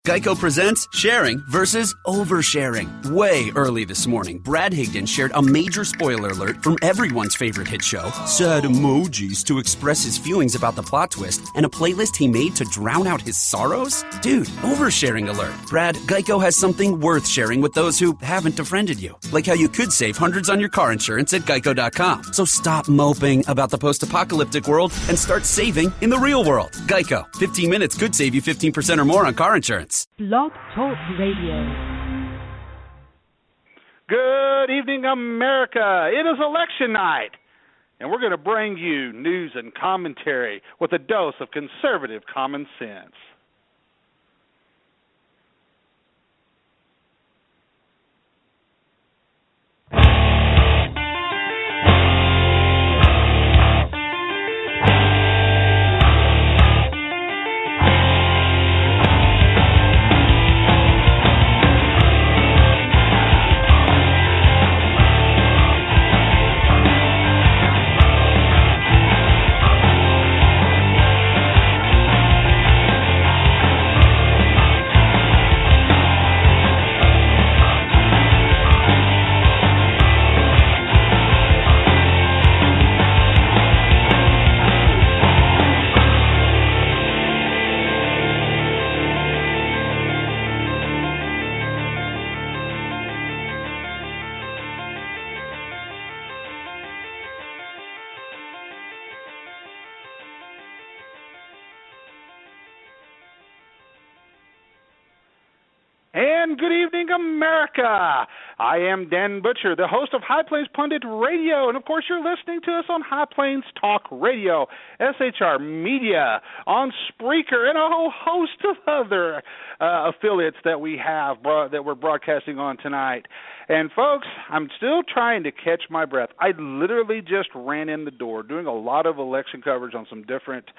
Geico presents sharing versus oversharing. Way early this morning, Brad Higdon shared a major spoiler alert from everyone's favorite hit show, sad emojis to express his feelings about the plot twist, and a playlist he made to drown out his sorrows? Dude, oversharing alert. Brad, Geico has something worth sharing with those who haven't befriended you. Like how you could save hundreds on your car insurance at geico.com. So stop moping about the post-apocalyptic world and start saving in the real world. Geico. 15 minutes could save you 15% or more on car insurance. Blog Talk Radio. Good evening, America. It is election night, and we're going to bring you news and commentary with a dose of conservative common sense. And good evening, America. I am Dan Butcher, the host of High Plains Pundit Radio, and of course you're listening to us on High Plains Talk Radio, SHR Media, on Spreaker, and a whole host of other affiliates that we have that we're broadcasting on tonight. And folks, I'm still trying to catch my breath. I literally just ran in the door doing a lot of election coverage on some different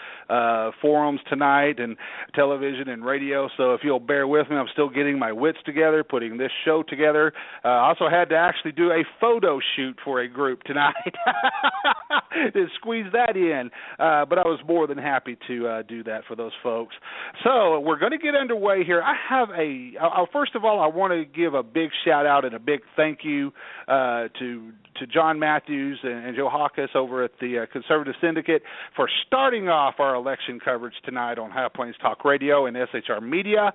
forums tonight and television and radio, so if you'll bear with me, I'm still getting my wits together, putting this show together. I also had to actually do a photo shoot for a group tonight to squeeze that in, but I was more than happy to do that for those folks. So we're going to get underway here. I have first of all, I want to give a big shout-out and a big thank you to John Matthews and Joe Hawkes over at the Conservative Syndicate for starting off our election coverage tonight on High Plains Talk Radio and SHR Media.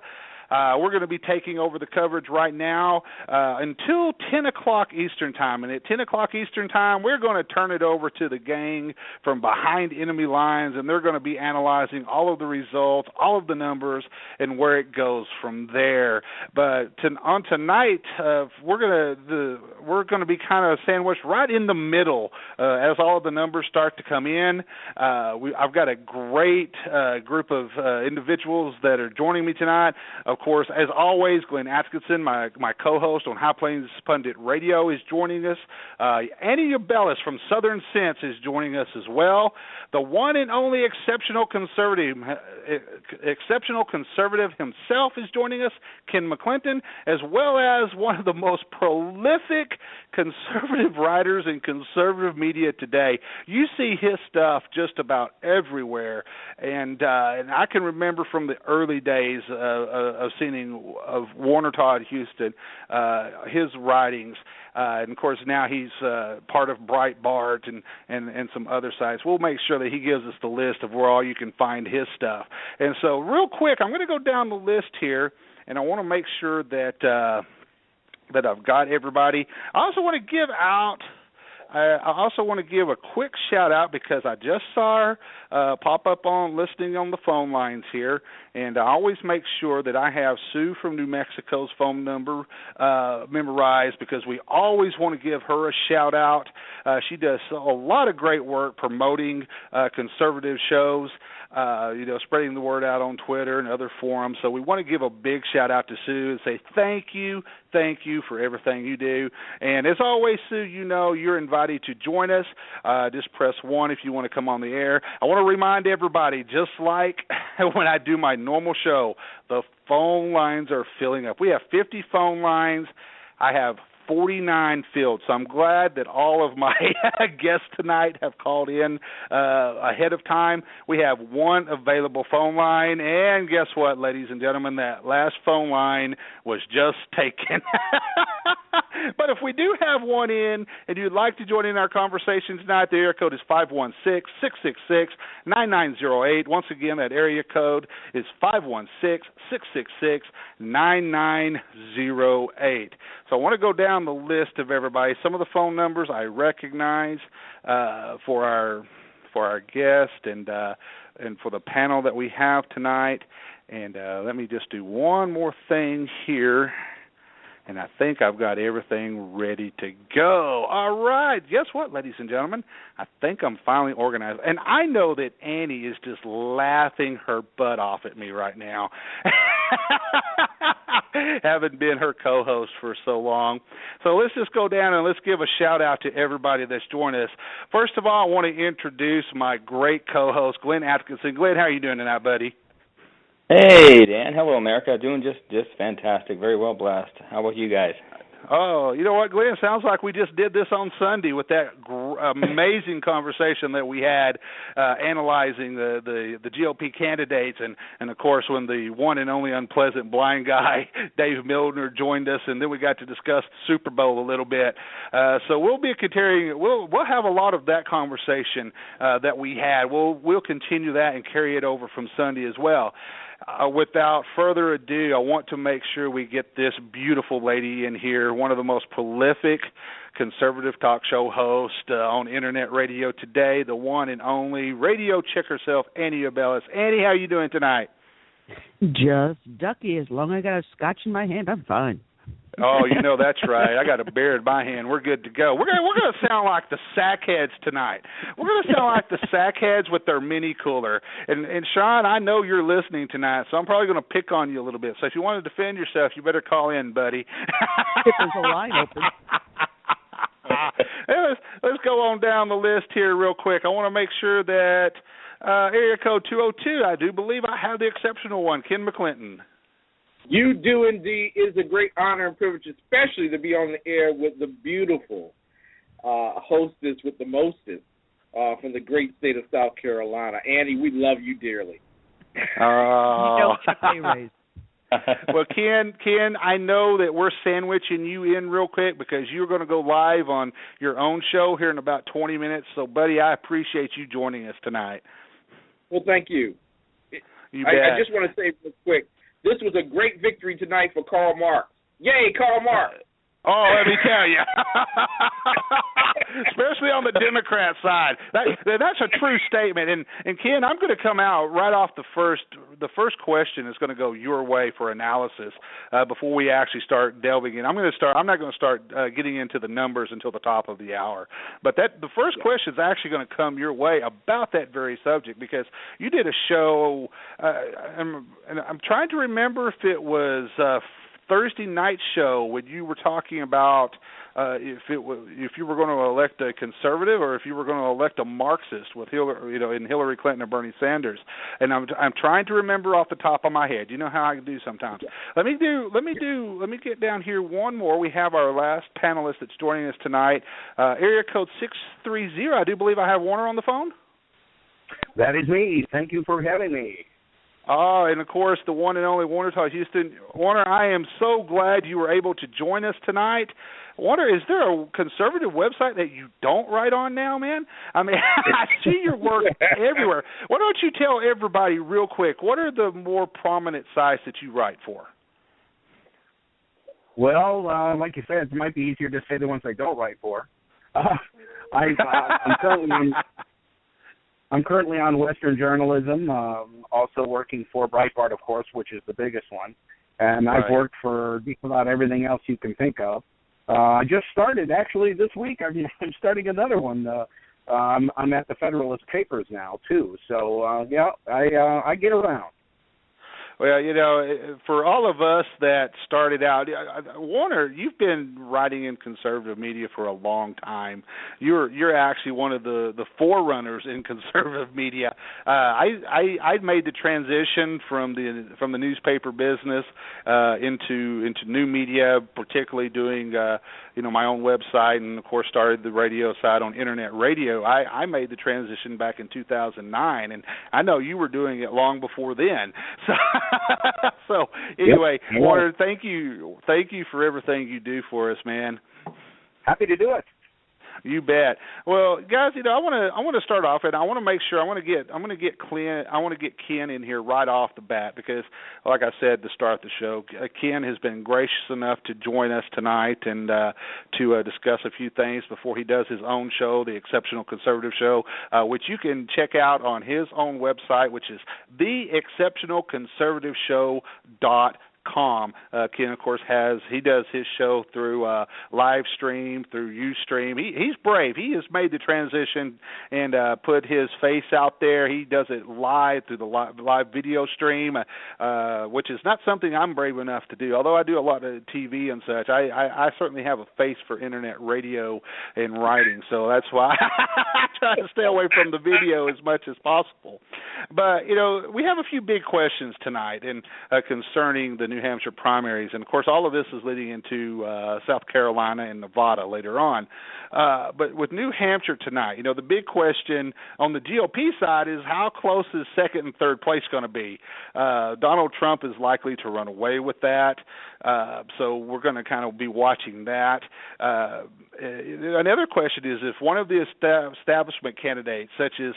We're going to be taking over the coverage right now until 10 o'clock Eastern Time. And at 10 o'clock Eastern Time, we're going to turn it over to the gang from behind enemy lines, and they're going to be analyzing all of the results, all of the numbers, and where it goes from there. But on tonight, we're going to be kind of sandwiched right in the middle as all of the numbers start to come in. I've got a great group of individuals that are joining me tonight. Of course, as always, Glenn Atkinson, my co-host on High Plains Pundit Radio, is joining us. Annie Ubellis from Southern Sense is joining us as well. The one and only exceptional conservative himself is joining us, Ken McClinton, as well as one of the most prolific conservative writers in conservative media today. You see his stuff just about everywhere, and I can remember from the early days of seeing of Warner Todd Houston, his writings, and of course now he's part of Breitbart and some other sites. We'll make sure that he gives us the list of where all you can find his stuff. And so real quick, I'm going to go down the list here, and I want to make sure that I've got everybody. I also want to give a quick shout-out because I just saw her pop up on listening on the phone lines here, and I always make sure that I have Sue from New Mexico's phone number memorized because we always want to give her a shout-out. She does a lot of great work promoting conservative shows, spreading the word out on Twitter and other forums. So we want to give a big shout-out to Sue and say thank you for everything you do. And as always, Sue, you're invited to join us. Just press 1 if you want to come on the air. I want to remind everybody, just like when I do my normal show, the phone lines are filling up. We have 50 phone lines. I have 49 filled. So I'm glad that all of my guests tonight have called in ahead of time. We have one available phone line, and guess what, ladies and gentlemen? That last phone line was just taken. But if we do have one in and you'd like to join in our conversation tonight, the area code is 516-666-9908. Once again, that area code is 516-666-9908. So I want to go down the list of everybody. Some of the phone numbers I recognize for our guest and for the panel that we have tonight. And let me just do one more thing here. And I think I've got everything ready to go. All right. Guess what, ladies and gentlemen? I think I'm finally organized. And I know that Annie is just laughing her butt off at me right now, having been her co-host for so long. So let's just go down and let's give a shout-out to everybody that's joined us. First of all, I want to introduce my great co-host, Glenn Atkinson. Glenn, how are you doing tonight, buddy? Hey, Dan. Hello, America. Doing just fantastic. Very well blessed. How about you guys? Oh, you know what, Glenn? Sounds like we just did this on Sunday with that amazing conversation that we had analyzing the GOP candidates, and of course when the one and only unpleasant blind guy Dave Milner joined us, and then we got to discuss the Super Bowl a little bit. So we'll be continuing. We'll have a lot of that conversation that we had. We'll continue that and carry it over from Sunday as well. Without further ado, I want to make sure we get this beautiful lady in here, one of the most prolific conservative talk show hosts on internet radio today, the one and only radio chick herself, Annie Abellis. Annie, how are you doing tonight? Just ducky. As long as I got a scotch in my hand, I'm fine. Oh, you know that's right. I got a beer in my hand. We're good to go. We're gonna sound like the Sackheads tonight. We're gonna sound like the Sackheads with their mini cooler. And Sean, I know you're listening tonight, so I'm probably gonna pick on you a little bit. So if you want to defend yourself, you better call in, buddy. If there's a line open. Let's go on down the list here real quick. I want to make sure that area code 202. I do believe I have the exceptional one, Ken McClinton. You do indeed. It is a great honor and privilege, especially to be on the air with the beautiful hostess with the mostest from the great state of South Carolina. Annie, we love you dearly. Oh. Well, Ken, I know that we're sandwiching you in real quick because you're going to go live on your own show here in about 20 minutes. So, buddy, I appreciate you joining us tonight. Well, thank you. You bet. I just want to say real quick, this was a great victory tonight for Karl Marx. Yay, Karl Marx. Oh, let me tell you. Especially on the Democrat side. That's a true statement. And Ken, I'm going to come out right off the first question is going to go your way for analysis before we actually start delving in. I'm not going to start getting into the numbers until the top of the hour. But the first question is actually going to come your way about that very subject because you did a show, and I'm trying to remember if it was Thursday night show when you were talking about if you were going to elect a conservative or if you were going to elect a Marxist with Hillary Clinton or Bernie Sanders, and I'm trying to remember off the top of my head. You know how I can do sometimes. Let me get down here one more. We have our last panelist that's joining us tonight, area code 630. I do believe I have Warner on the phone. That is me. Thank you for having me. Oh, and of course, the one and only Warner Todd Houston. Warner, I am so glad you were able to join us tonight. Warner, is there a conservative website that you don't write on now, man? I mean, I see your work everywhere. Why don't you tell everybody real quick, what are the more prominent sites that you write for? Well, like you said, it might be easier to say the ones I don't write for. I'm currently on Western Journalism, also working for Breitbart, of course, which is the biggest one. And I've worked for just about everything else you can think of. I just started, actually, this week. I'm starting another one. I'm at the Federalist Papers now, too. So, I get around. Well, for all of us that started out, Warner, you've been writing in conservative media for a long time. You're actually one of the forerunners in conservative media. I made the transition from the newspaper business into new media, particularly doing my own website, and of course started the radio side on internet radio. I made the transition back in 2009, and I know you were doing it long before then. So anyway, yep. Warner, thank you for everything you do for us, man. Happy to do it. You bet. Well, guys, I want to start off, and I want to make sure I want to get Ken in here right off the bat because, like I said to start the show, Ken has been gracious enough to join us tonight and to discuss a few things before he does his own show, the Exceptional Conservative Show, which you can check out on his own website, which is theexceptionalconservativeshow.com. Ken, of course, he does his show through live stream, through Ustream. He's brave. He has made the transition and put his face out there. He does it live through the live video stream, which is not something I'm brave enough to do. Although I do a lot of TV and such, I certainly have a face for internet radio and writing, so that's why I try to stay away from the video as much as possible. But, we have a few big questions tonight concerning the New Hampshire primaries, and of course all of this is leading into South Carolina and Nevada later on. But with New Hampshire tonight, the big question on the GOP side is how close is second and third place going to be? Donald Trump is likely to run away with that, so we're going to kind of be watching that. Another question is if one of the establishment candidates, such as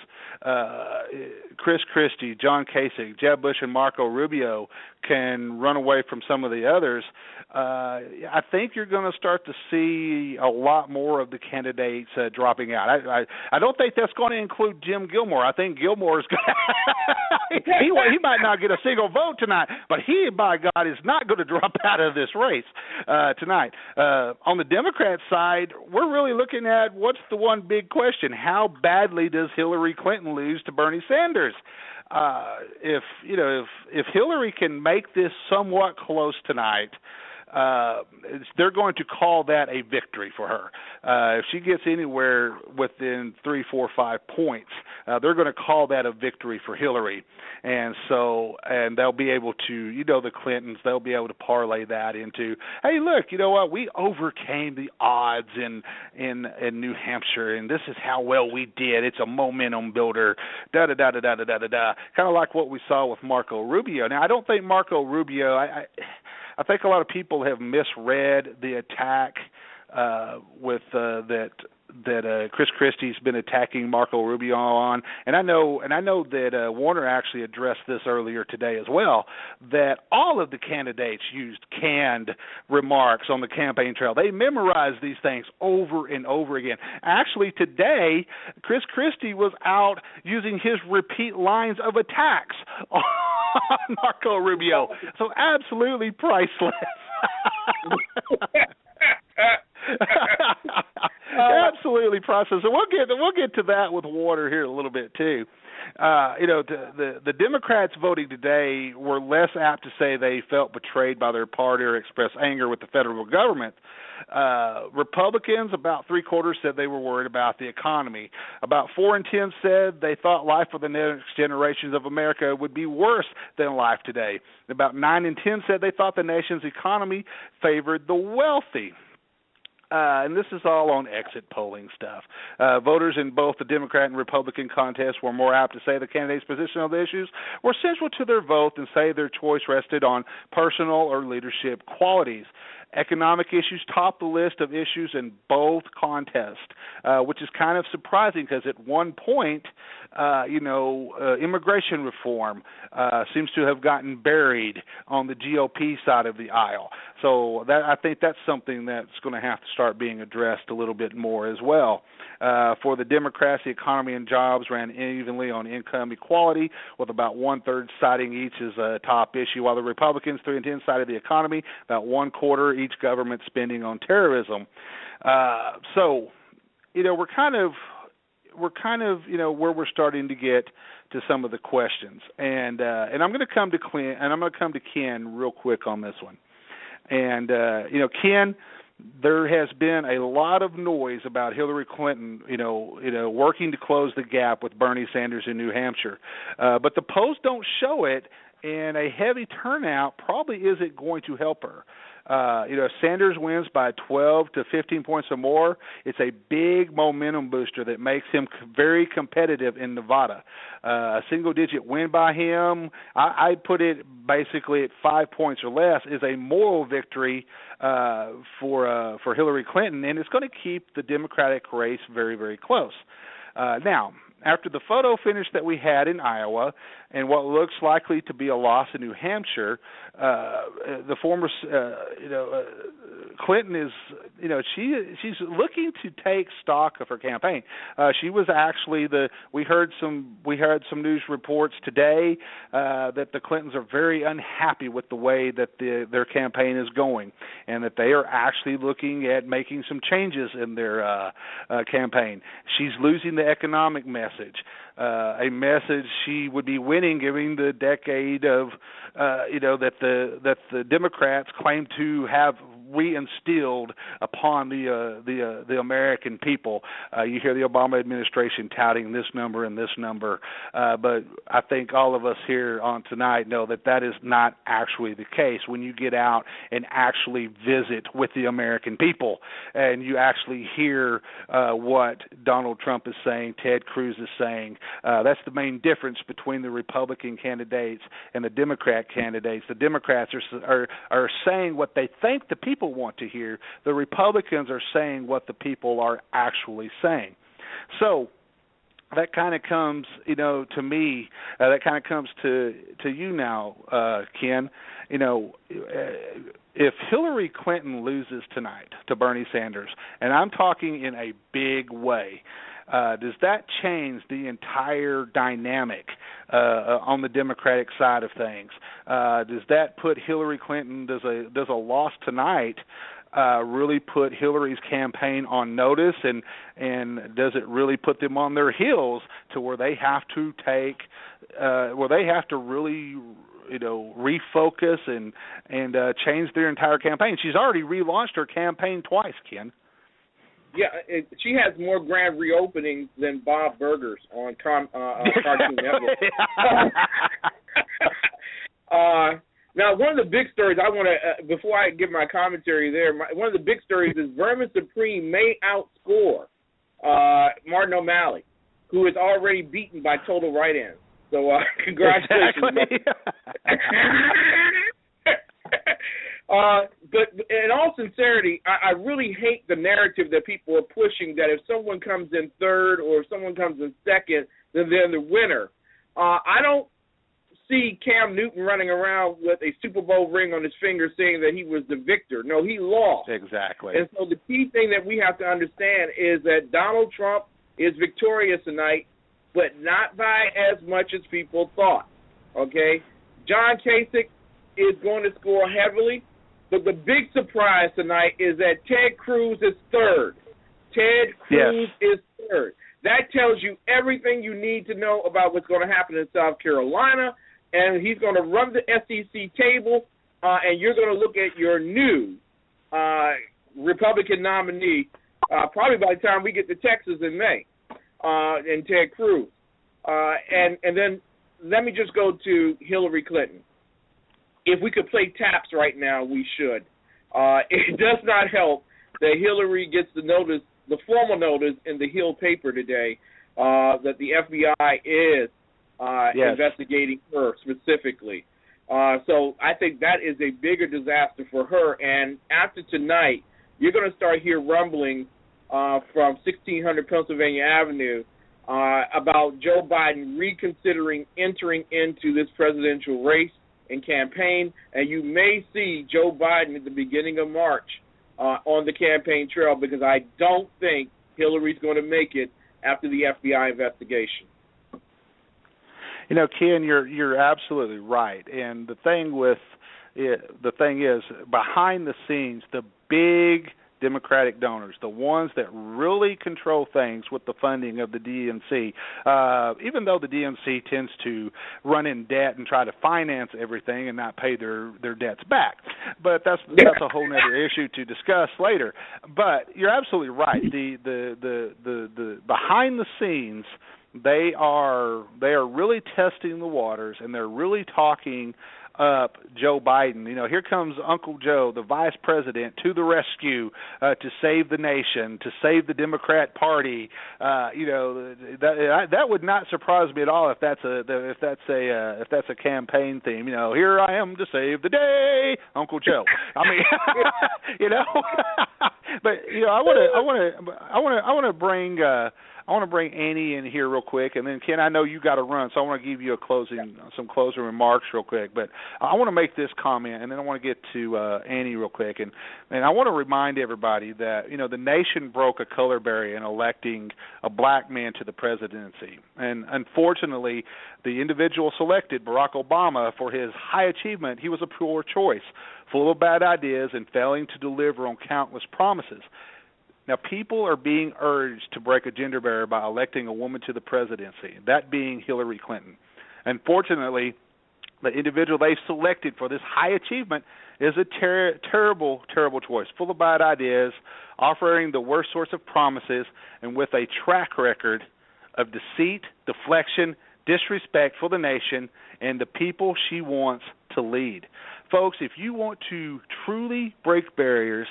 Chris Christie, John Kasich, Jeb Bush, and Marco Rubio, can run away from some of the others, I think you're going to start to see a lot more of the candidates dropping out. I don't think that's going to include Jim Gilmore. I think Gilmore is going to he might not get a single vote tonight, but he, by God, is not going to drop out of this race tonight. On the Democrat side, we're really looking at what's the one big question: how badly does Hillary Clinton lose to Bernie Sanders? If Hillary can make this somewhat close tonight, they're going to call that a victory for her. If she gets anywhere within 3, 4, 5 points, they're going to call that a victory for Hillary. And they'll be able to, the Clintons, they'll be able to parlay that into, hey, look, you know what, we overcame the odds in New Hampshire, and this is how well we did. It's a momentum builder, da-da-da-da-da-da-da-da, kind of like what we saw with Marco Rubio. Now, I don't think Marco Rubio, I think a lot of people have misread the attack with that Chris Christie's been attacking Marco Rubio on, and I know that Warner actually addressed this earlier today as well, that all of the candidates used canned remarks on the campaign trail. They memorized these things over and over again. Actually, today, Chris Christie was out using his repeat lines of attacks on Marco Rubio. So absolutely priceless. Absolutely priceless. And we'll get to that with Warner here a little bit too. The Democrats voting today were less apt to say they felt betrayed by their party or express anger with the federal government. Republicans, about 3/4 said they were worried about the economy. About 4 in 10 said they thought life for the next generations of America would be worse than life today. About 9 in 10 said they thought the nation's economy favored the wealthy. And this is all on exit polling stuff. Voters in both the Democrat and Republican contests were more apt to say the candidates' position on the issues were central to their vote and say their choice rested on personal or leadership qualities. Economic issues topped the list of issues in both contests, which is kind of surprising because at one point, immigration reform seems to have gotten buried on the GOP side of the aisle. So I think that's something that's going to have to start being addressed a little bit more as well. For the Democrats, the economy and jobs ran evenly on income equality, with about 1/3 citing each as a top issue, while the Republicans, 3 in 10, cited the economy, about 1/4 each government spending on terrorism. kind of where we're starting to get to some of the questions, and I'm going to come to Clint, and I'm going to come to Ken real quick on this one. And Ken, there has been a lot of noise about Hillary Clinton, working to close the gap with Bernie Sanders in New Hampshire, but the polls don't show it, and a heavy turnout probably isn't going to help her. If Sanders wins by 12 to 15 points or more, it's a big momentum booster that makes him very competitive in Nevada. A single-digit win by him, I put it basically at 5 points or less, is a moral victory for Hillary Clinton, and it's going to keep the Democratic race very, very close. Now, after the photo finish that we had in Iowa and what looks likely to be a loss in New Hampshire, the former, Clinton is, she's looking to take stock of her campaign. She was actually we heard some news reports today that the Clintons are very unhappy with the way that their campaign is going, and that they are actually looking at making some changes in their campaign. She's losing the economic message, a message she would be winning given the decade of that the Democrats claim to have reinstilled upon the American people. You hear the Obama administration touting this number and this number, but I think all of us here on tonight know that is not actually the case. When you get out and actually visit with the American people and you actually hear what Donald Trump is saying, Ted Cruz is saying, that's the main difference between the Republican candidates and the Democrat candidates. The Democrats are saying what they think the people want to hear. The Republicans are saying what the people are actually saying. So that kind of comes, to me, that kind of comes to you now, Ken. If Hillary Clinton loses tonight to Bernie Sanders, and I'm talking in a big way, does that change the entire dynamic on the Democratic side of things? Does that put Hillary Clinton? Does a loss tonight really put Hillary's campaign on notice, and does it really put them on their heels to where they have to really refocus and change their entire campaign? She's already relaunched her campaign twice, Ken. Yeah, she has more grand reopenings than Bob Burgers on Cartoon Network. Now, one of the big stories I want to, before I give my commentary there, one of the big stories is Vermin Supreme may outscore Martin O'Malley, who is already beaten by total right ends. So congratulations. Exactly. But in all sincerity, I really hate the narrative that people are pushing that if someone comes in third or if someone comes in second, then they're the winner. I don't see Cam Newton running around with a Super Bowl ring on his finger saying that he was the victor. No, he lost. Exactly. And so the key thing that we have to understand is that Donald Trump is victorious tonight, but not by as much as people thought. Okay? John Kasich is going to score heavily. But the big surprise tonight is that Ted Cruz is third. Ted Cruz is third. That tells you everything you need to know about what's going to happen in South Carolina, and he's going to run the SEC table, and you're going to look at your new Republican nominee probably by the time we get to Texas in May, and Ted Cruz. And then let me just go to Hillary Clinton. If we could play taps right now, we should. It does not help that Hillary gets the notice, the formal notice in the Hill paper today that the FBI is investigating her specifically. So I think that is a bigger disaster for her. And after tonight, you're going to start hear rumblings from 1600 Pennsylvania Avenue about Joe Biden reconsidering entering into this presidential race and campaign, and you may see Joe Biden at the beginning of March on the campaign trail, because I don't think Hillary's going to make it after the FBI investigation. Ken, you're absolutely right, and the thing is, behind the scenes, the big Democratic donors, the ones that really control things with the funding of the DNC, even though the DNC tends to run in debt and try to finance everything and not pay their debts back. But that's a whole other issue to discuss later. But you're absolutely right. The behind the scenes, they are really testing the waters, and they're really talking up Joe Biden. Here comes Uncle Joe, the vice president, to the rescue to save the nation, to save the Democrat Party. That would not surprise me at all if that's a campaign theme. Here I am to save the day, Uncle Joe. I mean, but I want to bring. I want to bring Annie in here real quick, and then Ken, I know you got to run, so I want to give you some closing remarks real quick. But I want to make this comment, and then I want to get to Annie real quick, and I want to remind everybody that the nation broke a color barrier in electing a black man to the presidency, and unfortunately, the individual selected, Barack Obama, for his high achievement, he was a poor choice, full of bad ideas and failing to deliver on countless promises. Now, people are being urged to break a gender barrier by electing a woman to the presidency, that being Hillary Clinton. Unfortunately, the individual they've selected for this high achievement is a terrible, terrible choice, full of bad ideas, offering the worst sorts of promises, and with a track record of deceit, deflection, disrespect for the nation and the people she wants to lead. Folks, if you want to truly break barriers,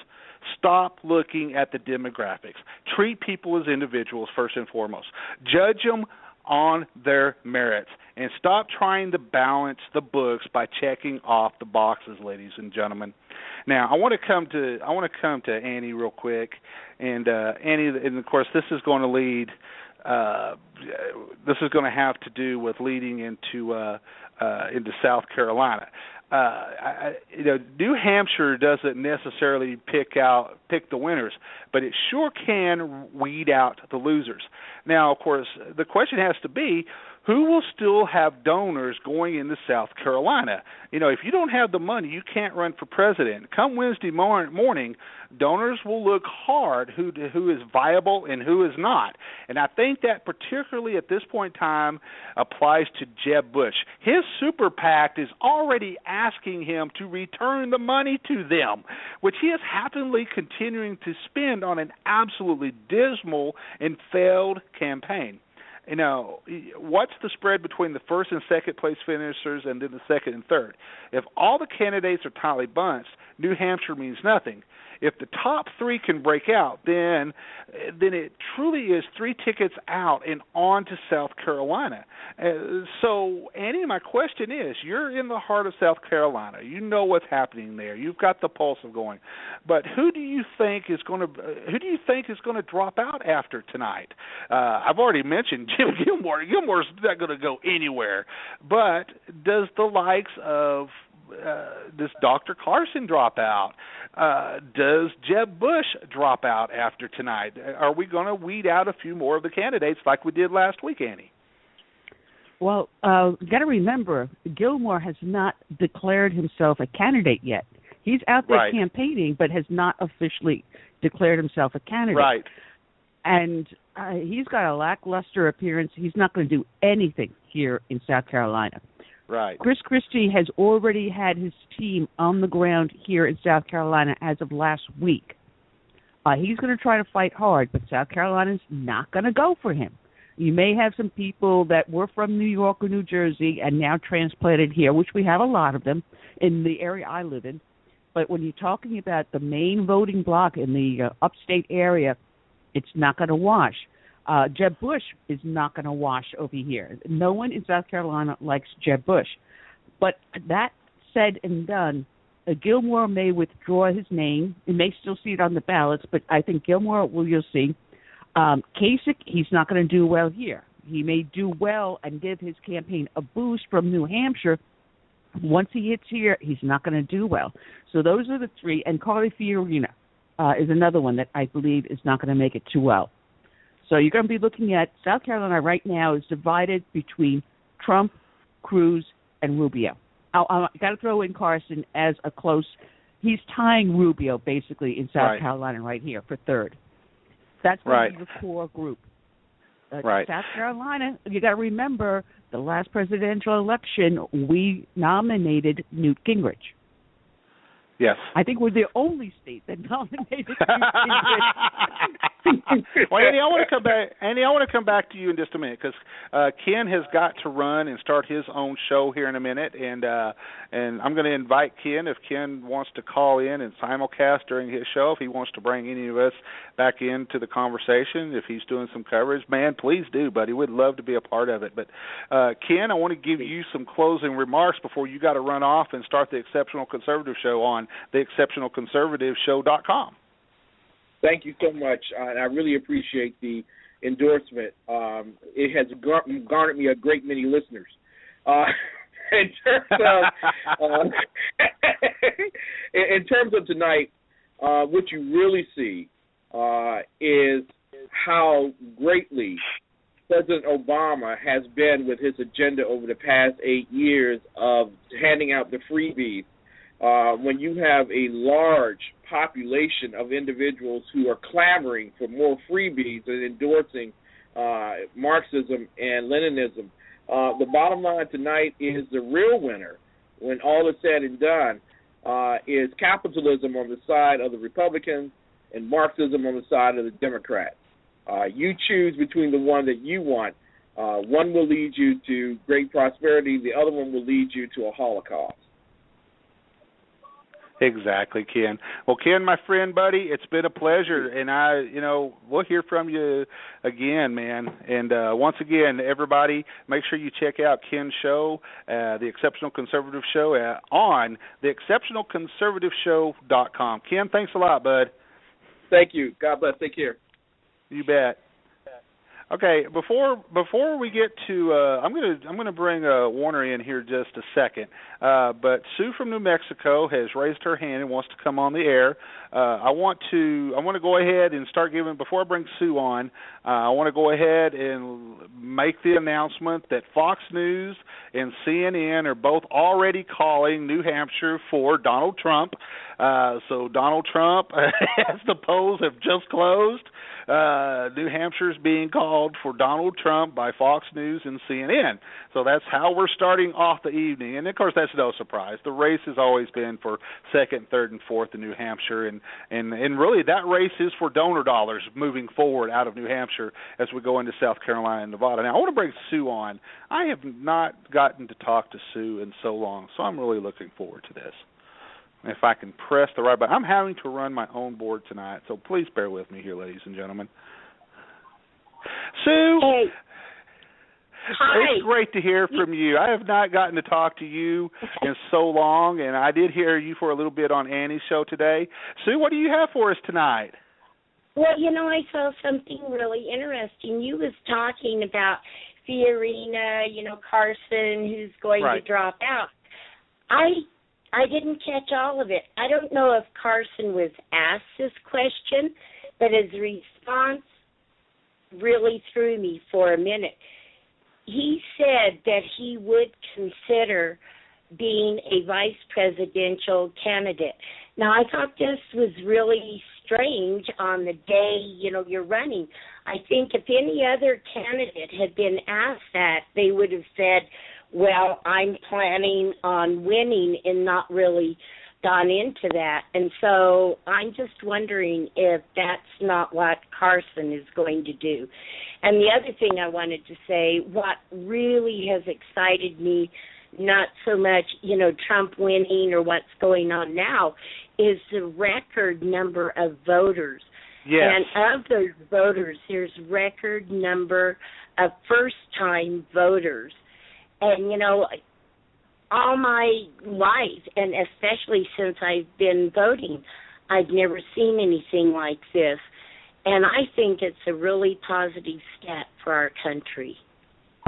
stop looking at the demographics. Treat people as individuals first and foremost. Judge them on their merits, and stop trying to balance the books by checking off the boxes, ladies and gentlemen. Now, I want to come to Annie real quick, and Annie, and of course, this is going to lead. This is going to have to do with leading into South Carolina. New Hampshire doesn't necessarily pick the winners, but it sure can weed out the losers. Now, of course, the question has to be, who will still have donors going into South Carolina? If you don't have the money, you can't run for president. Come Wednesday morning, donors will look hard who is viable and who is not. And I think that particularly at this point in time applies to Jeb Bush. His super PAC is already asking him to return the money to them, which he is happily continuing to spend on an absolutely dismal and failed campaign. What's the spread between the first and second place finishers and then the second and third? If all the candidates are tightly bunched, New Hampshire means nothing. If the top three can break out, then it truly is 3 tickets out and on to South Carolina. So, Annie, my question is, you're in the heart of South Carolina. You know what's happening there. You've got the pulse of going. But who do you think is going to drop out after tonight? I've already mentioned Jim Gilmore. Gilmore's not going to go anywhere. But does the likes of does Dr. Carson drop out? Does Jeb Bush drop out after tonight? Are we going to weed out a few more of the candidates like we did last week, Annie? Well, you got to remember, Gilmore has not declared himself a candidate yet. He's out there campaigning, but has not officially declared himself a candidate. Right. And he's got a lackluster appearance. He's not going to do anything here in South Carolina. Right. Chris Christie has already had his team on the ground here in South Carolina as of last week. He's going to try to fight hard, but South Carolina's not going to go for him. You may have some people that were from New York or New Jersey and now transplanted here, which we have a lot of them in the area I live in. But when you're talking about the main voting bloc in the upstate area, it's not going to wash. Jeb Bush is not going to wash over here. No one in South Carolina likes Jeb Bush. But that said and done, Gilmore may withdraw his name. He may still see it on the ballots, but I think Gilmore, you'll see. Kasich, he's not going to do well here. He may do well and give his campaign a boost from New Hampshire. Once he hits here, he's not going to do well. So those are the three. And Carly Fiorina is another one that I believe is not going to make it too well. So you're going to be looking at South Carolina right now is divided between Trump, Cruz, and Rubio. I got to throw in Carson as a close. he's tying Rubio basically in South Carolina right here for third. That's going to be the core group. South Carolina, you got to remember, the last presidential election, we nominated Newt Gingrich. Yes. I think we're the only state that nominated Newt Gingrich. Well, Andy, I want to come back to you in just a minute because Ken has got to run and start his own show here in a minute, and I'm going to invite Ken if Ken wants to call in and simulcast during his show. If he wants to bring any of us back into the conversation, if he's doing some coverage, man, please do, buddy. We'd love to be a part of it. But Ken, I want to give you some closing remarks before you got to run off and start the Exceptional Conservative Show on theexceptionalconservativeshow.com. Thank you so much, and I really appreciate the endorsement. It has garnered me a great many listeners. In terms of tonight, what you really see is how greatly President Obama has been with his agenda over the past 8 years of handing out the freebies. When you have a large population of individuals who are clamoring for more freebies and endorsing Marxism and Leninism, the bottom line tonight is the real winner, when all is said and done, is capitalism on the side of the Republicans and Marxism on the side of the Democrats. You choose between the one that you want. One will lead you to great prosperity. The other one will lead you to a Holocaust. Exactly, Ken. Well, Ken, my friend, buddy, it's been a pleasure, and we'll hear from you again, man. And once again, everybody, make sure you check out Ken's show, the Exceptional Conservative Show, on theexceptionalconservativeshow.com. Ken, thanks a lot, bud. Thank you. God bless. Take care. You bet. Okay, before we get to, I'm gonna bring Warner in here just a second. But Sue from New Mexico has raised her hand and wants to come on the air. I want to go ahead and start giving, before I bring Sue on, I want to go ahead and make the announcement that Fox News and CNN are both already calling New Hampshire for Donald Trump. So Donald Trump, as the polls have just closed, New Hampshire's being called for Donald Trump by Fox News and CNN. So that's how we're starting off the evening. And, of course, that's no surprise. The race has always been for second, third, and fourth in New Hampshire. And really that race is for donor dollars moving forward out of New Hampshire as we go into South Carolina and Nevada. Now, I want to bring Sue on. I have not gotten to talk to Sue in so long, so I'm really looking forward to this. If I can press the right button. I'm having to run my own board tonight, so please bear with me here, ladies and gentlemen. Sue, hey. Hi. It's great to hear from you. I have not gotten to talk to you in so long, and I did hear you for a little bit on Annie's show today. Sue, what do you have for us tonight? Well, I saw something really interesting. You was talking about Fiorina, Carson, who's going to drop out. I didn't catch all of it. I don't know if Carson was asked this question, but his response really threw me for a minute. He said that he would consider being a vice presidential candidate. Now, I thought this was really strange on the day, you're running. I think if any other candidate had been asked that, they would have said, well, I'm planning on winning and not really gone into that. And so I'm just wondering if that's not what Carson is going to do. And the other thing I wanted to say, what really has excited me, not so much, Trump winning or what's going on now, is the record number of voters. Yes. And of those voters, there's record number of first-time voters. And, all my life, and especially since I've been voting, I've never seen anything like this. And I think it's a really positive step for our country.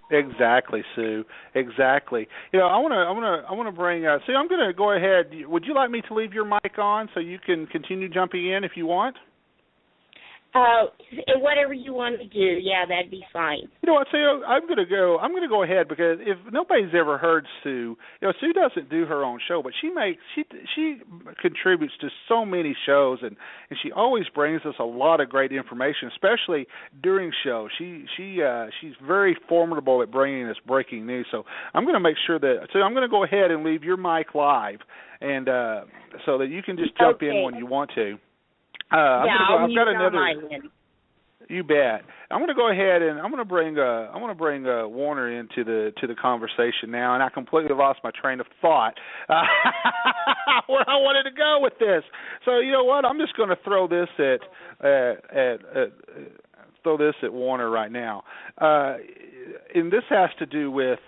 Exactly, Sue. Exactly. I want to bring Sue. I'm going to go ahead. Would you like me to leave your mic on so you can continue jumping in if you want? Whatever you want to do, yeah, that'd be fine. You know what, Sue? I'm going to go ahead because if nobody's ever heard Sue, Sue doesn't do her own show, but she contributes to so many shows, and she always brings us a lot of great information, especially during shows. She's very formidable at bringing us breaking news. So I'm going to make sure that I'm going to go ahead and leave your mic live, and so that you can just jump in when you want to. I've got another. You bet. I'm going to go ahead and I'm going to bring Warner into the conversation now, and I completely lost my train of thought where I wanted to go with this. So you know what? I'm just going to throw this at Warner right now. And this has to do with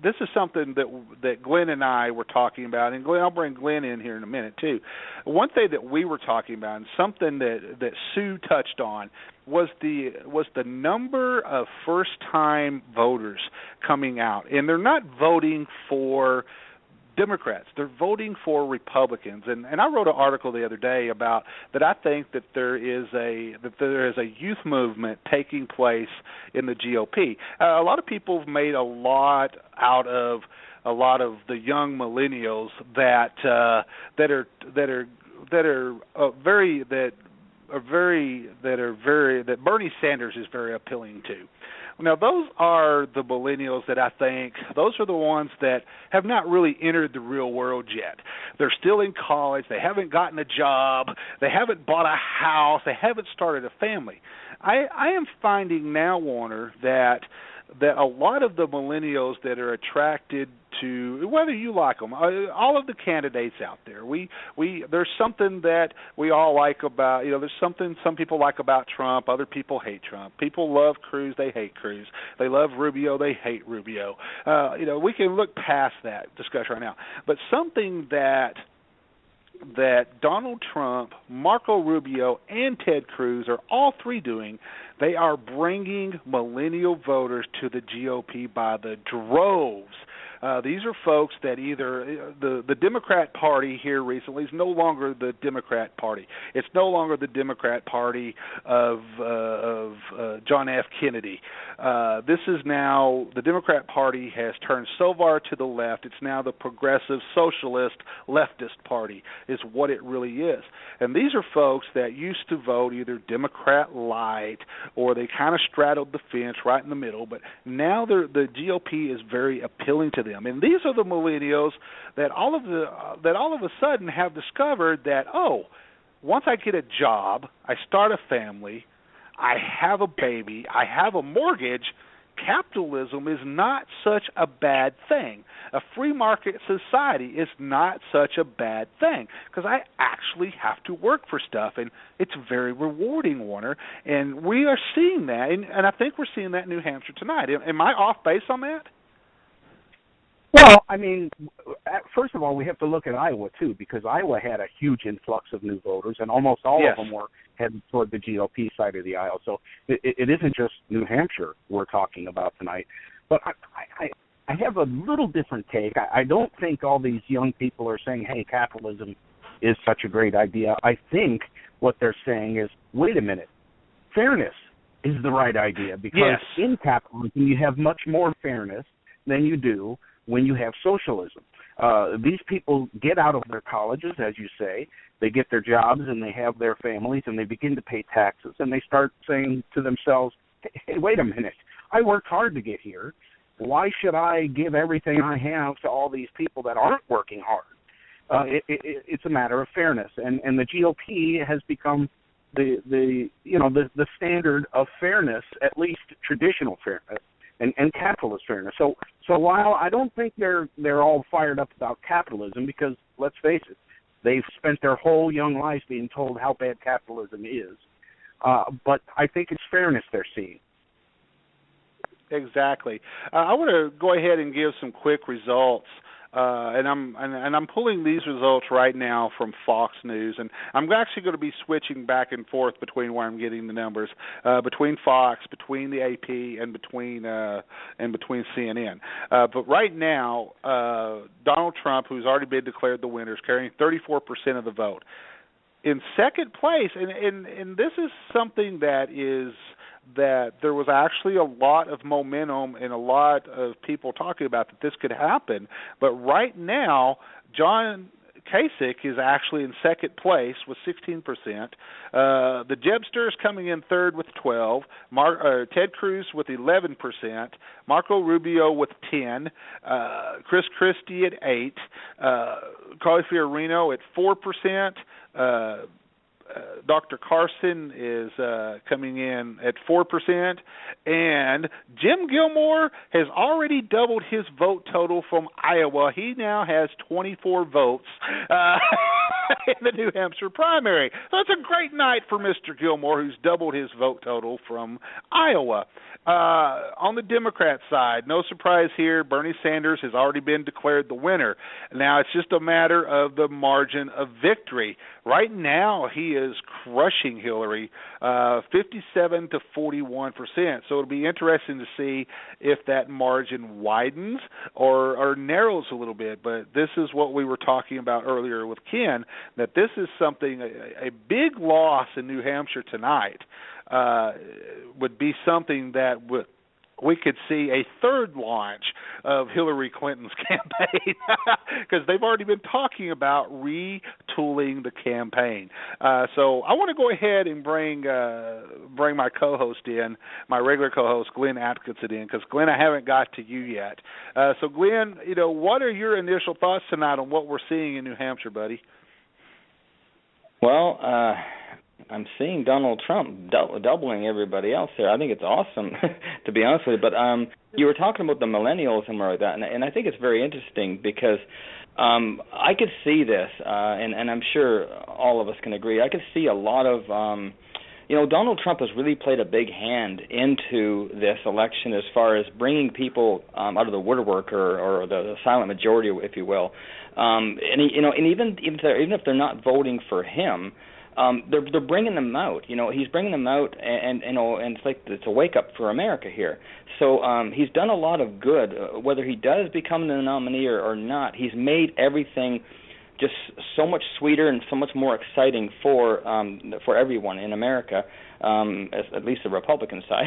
this is something that Glenn and I were talking about, and Glenn, I'll bring Glenn in here in a minute too. One thing that we were talking about, and something that Sue touched on, was the number of first-time voters coming out, and they're not voting for Democrats. They're voting for Republicans, and I wrote an article the other day about that. I think that there is a youth movement taking place in the GOP. A lot of people have made a lot out of a lot of the young millennials that Bernie Sanders is very appealing to. Now, those are the millennials that I think, those are the ones that have not really entered the real world yet. They're still in college. They haven't gotten a job. They haven't bought a house. They haven't started a family. I am finding now, Warner, that a lot of the millennials that are attracted to, whether you like them, all of the candidates out there, there's something that we all like about, there's something some people like about Trump, other people hate Trump. People love Cruz, they hate Cruz. They love Rubio, they hate Rubio. We can look past that discussion right now. But something that Donald Trump, Marco Rubio, and Ted Cruz are all three doing, they are bringing millennial voters to the GOP by the droves. These are folks that either the Democrat Party here recently is no longer the Democrat Party. It's no longer the Democrat Party of John F. Kennedy. This is now the Democrat Party has turned so far to the left. It's now the progressive socialist leftist party is what it really is. And these are folks that used to vote either Democrat light or they kind of straddled the fence right in the middle. But now the GOP is very appealing to them. And these are the millennials that all of a sudden have discovered that, once I get a job, I start a family, I have a baby, I have a mortgage, capitalism is not such a bad thing. A free market society is not such a bad thing because I actually have to work for stuff, and it's very rewarding, Warner. And we are seeing that, and I think we're seeing that in New Hampshire tonight. Am I off base on that? Well, I mean, first of all, we have to look at Iowa, too, because Iowa had a huge influx of new voters, and almost all of them were headed toward the GOP side of the aisle. So it isn't just New Hampshire we're talking about tonight. But I have a little different take. I don't think all these young people are saying, hey, capitalism is such a great idea. I think what they're saying is, wait a minute, fairness is the right idea, because in capitalism you have much more fairness than you do when you have socialism. These people get out of their colleges, as you say, they get their jobs and they have their families and they begin to pay taxes, and they start saying to themselves, hey, wait a minute, I worked hard to get here. Why should I give everything I have to all these people that aren't working hard? It's a matter of fairness, and the GOP has become the standard of fairness, at least traditional fairness. And capitalist fairness. So while I don't think they're all fired up about capitalism, because let's face it, they've spent their whole young lives being told how bad capitalism is. But I think it's fairness they're seeing. Exactly. I want to go ahead and give some quick results. And I'm pulling these results right now from Fox News, and I'm actually going to be switching back and forth between where I'm getting the numbers, between Fox, between the AP, and between CNN. But right now, Donald Trump, who's already been declared the winner, is carrying 34% of the vote. in second place, and this is something that there was actually a lot of momentum and a lot of people talking about that this could happen. But right now, John Kasich is actually in second place with 16%. The Jebsters coming in third with 12%. Ted Cruz with 11%. Marco Rubio with 10%. Chris Christie at 8%. Carly Fiorina at 4%. Dr. Carson is coming in at 4%, and Jim Gilmore has already doubled his vote total from Iowa. He now has 24 votes in the New Hampshire primary. So it's a great night for Mr. Gilmore, who's doubled his vote total from Iowa. On the Democrat side, no surprise here, Bernie Sanders has already been declared the winner. Now it's just a matter of the margin of victory. Right now, he is crushing Hillary, 57 to 41%. So it'll be interesting to see if that margin widens or narrows a little bit. But this is what we were talking about earlier with Ken, that this is something, a big loss in New Hampshire tonight would be something that we could see a third launch of Hillary Clinton's campaign because they've already been talking about retooling the campaign. So I want to go ahead and bring my co-host in, my regular co-host, Glenn Atkinson in, because, Glenn, I haven't got to you yet. So, Glenn, what are your initial thoughts tonight on what we're seeing in New Hampshire, buddy? Well, I'm seeing Donald Trump doubling everybody else here. I think it's awesome, to be honest with you. But you were talking about the millennials and more like that, and I think it's very interesting because I could see this, and I'm sure all of us can agree. I could see a lot of, Donald Trump has really played a big hand into this election as far as bringing people out of the woodwork or the silent majority, if you will. And even if they're not voting for him, they're bringing them out. He's bringing them out, and it's like it's a wake up for America here. So he's done a lot of good. Whether he does become the nominee or not, he's made everything just so much sweeter and so much more exciting for everyone in America, at least the Republican side.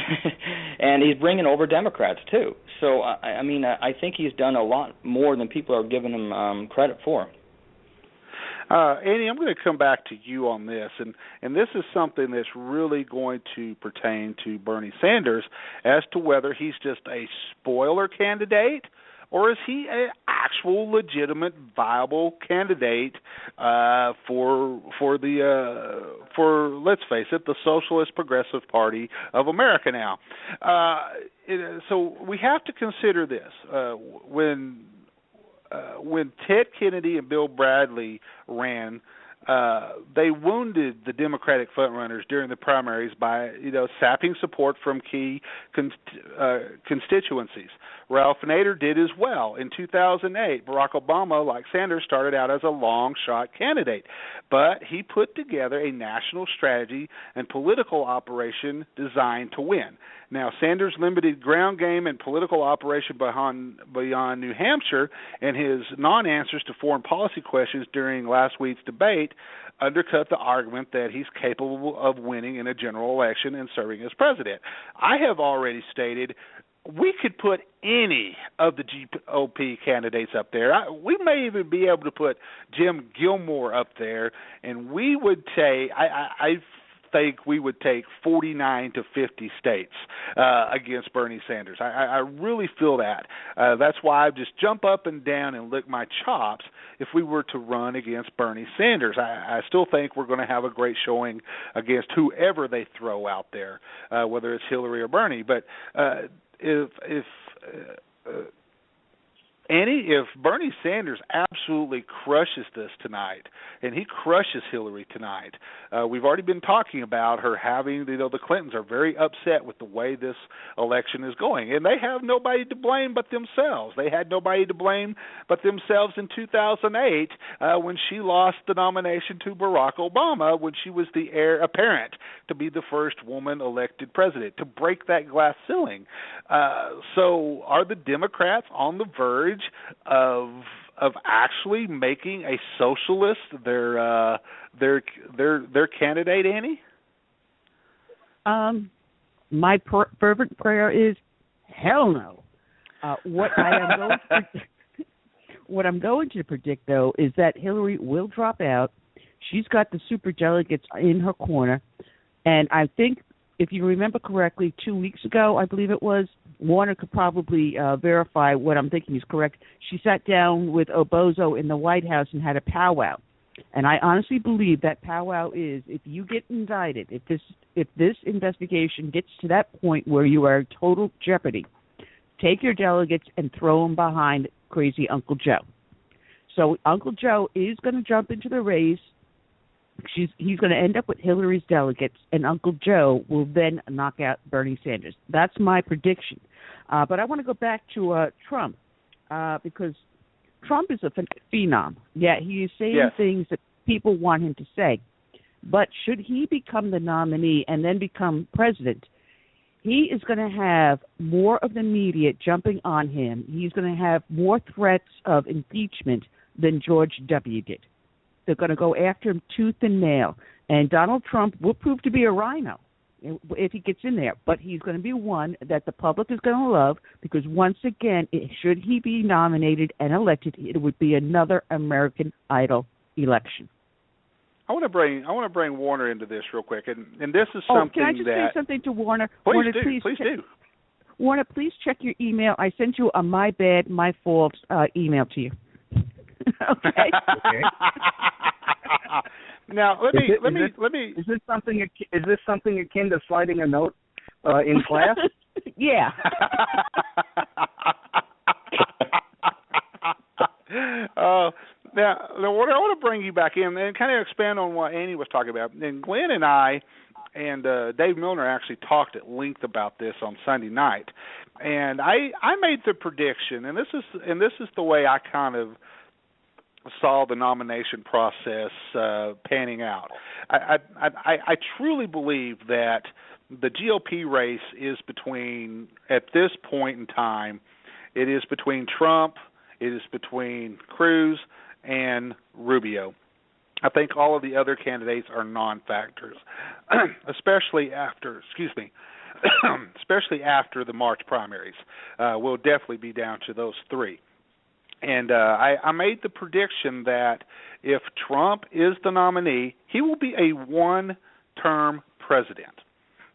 And he's bringing over Democrats too. So I think he's done a lot more than people are giving him credit for. Andy, I'm going to come back to you on this, and this is something that's really going to pertain to Bernie Sanders as to whether he's just a spoiler candidate or is he an actual legitimate, viable candidate for let's face it, the Socialist Progressive Party of America now. So we have to consider this when Ted Kennedy and Bill Bradley ran, they wounded the Democratic frontrunners during the primaries by, sapping support from key constituencies. Ralph Nader did as well. In 2008, Barack Obama, like Sanders, started out as a long-shot candidate, but he put together a national strategy and political operation designed to win. Now, Sanders' limited ground game and political operation beyond New Hampshire and his non-answers to foreign policy questions during last week's debate undercut the argument that he's capable of winning in a general election and serving as president. I have already stated we could put any of the GOP candidates up there. We may even be able to put Jim Gilmore up there, and we would take I think we would take 49 to 50 states against Bernie Sanders. I really feel that. That's why I just jump up and down and lick my chops if we were to run against Bernie Sanders. I still think we're going to have a great showing against whoever they throw out there, whether it's Hillary or Bernie. But if Bernie Sanders absolutely crushes this tonight, and he crushes Hillary tonight, we've already been talking about her having, the Clintons are very upset with the way this election is going, and they have nobody to blame but themselves. They had nobody to blame but themselves in 2008 when she lost the nomination to Barack Obama when she was the heir apparent to be the first woman elected president, to break that glass ceiling. So are the Democrats on the verge of actually making a socialist their their candidate, Annie? My fervent prayer is hell no. What I'm going to predict, though, is that Hillary will drop out. She's got the superdelegates in her corner, and I think, if you remember correctly, 2 weeks ago, I believe it was, Warner could probably verify what I'm thinking is correct. She sat down with Obozo in the White House and had a powwow. And I honestly believe that powwow is, if you get indicted, if this investigation gets to that point where you are in total jeopardy, take your delegates and throw them behind crazy Uncle Joe. So Uncle Joe is going to jump into the race. He's going to end up with Hillary's delegates, and Uncle Joe will then knock out Bernie Sanders. That's my prediction. But I want to go back to Trump because Trump is a phenom. Yeah, he is saying things that people want him to say. But should he become the nominee and then become president, he is going to have more of the media jumping on him. He's going to have more threats of impeachment than George W. did. They're going to go after him tooth and nail. And Donald Trump will prove to be a rhino if he gets in there. But he's going to be one that the public is going to love because, once again, should he be nominated and elected, it would be another American Idol election. I want to bring Warner into this real quick, and this is something can I just say something to Warner? Warner, please do. Warner, please check your email. I sent you a my bad, my fault email to you. Okay. Now let me. Is this something akin to sliding a note in class? Yeah. Now, I want to bring you back in and kind of expand on what Annie was talking about. And Glenn and I and Dave Milner actually talked at length about this on Sunday night. And I made the prediction, and this is the way I kind of saw the nomination process panning out. I truly believe that the GOP race is between, at this point in time, it is between Trump, it is between Cruz, and Rubio. I think all of the other candidates are non-factors, especially after the March primaries. We'll definitely be down to those three. And I made the prediction that if Trump is the nominee, he will be a one-term president.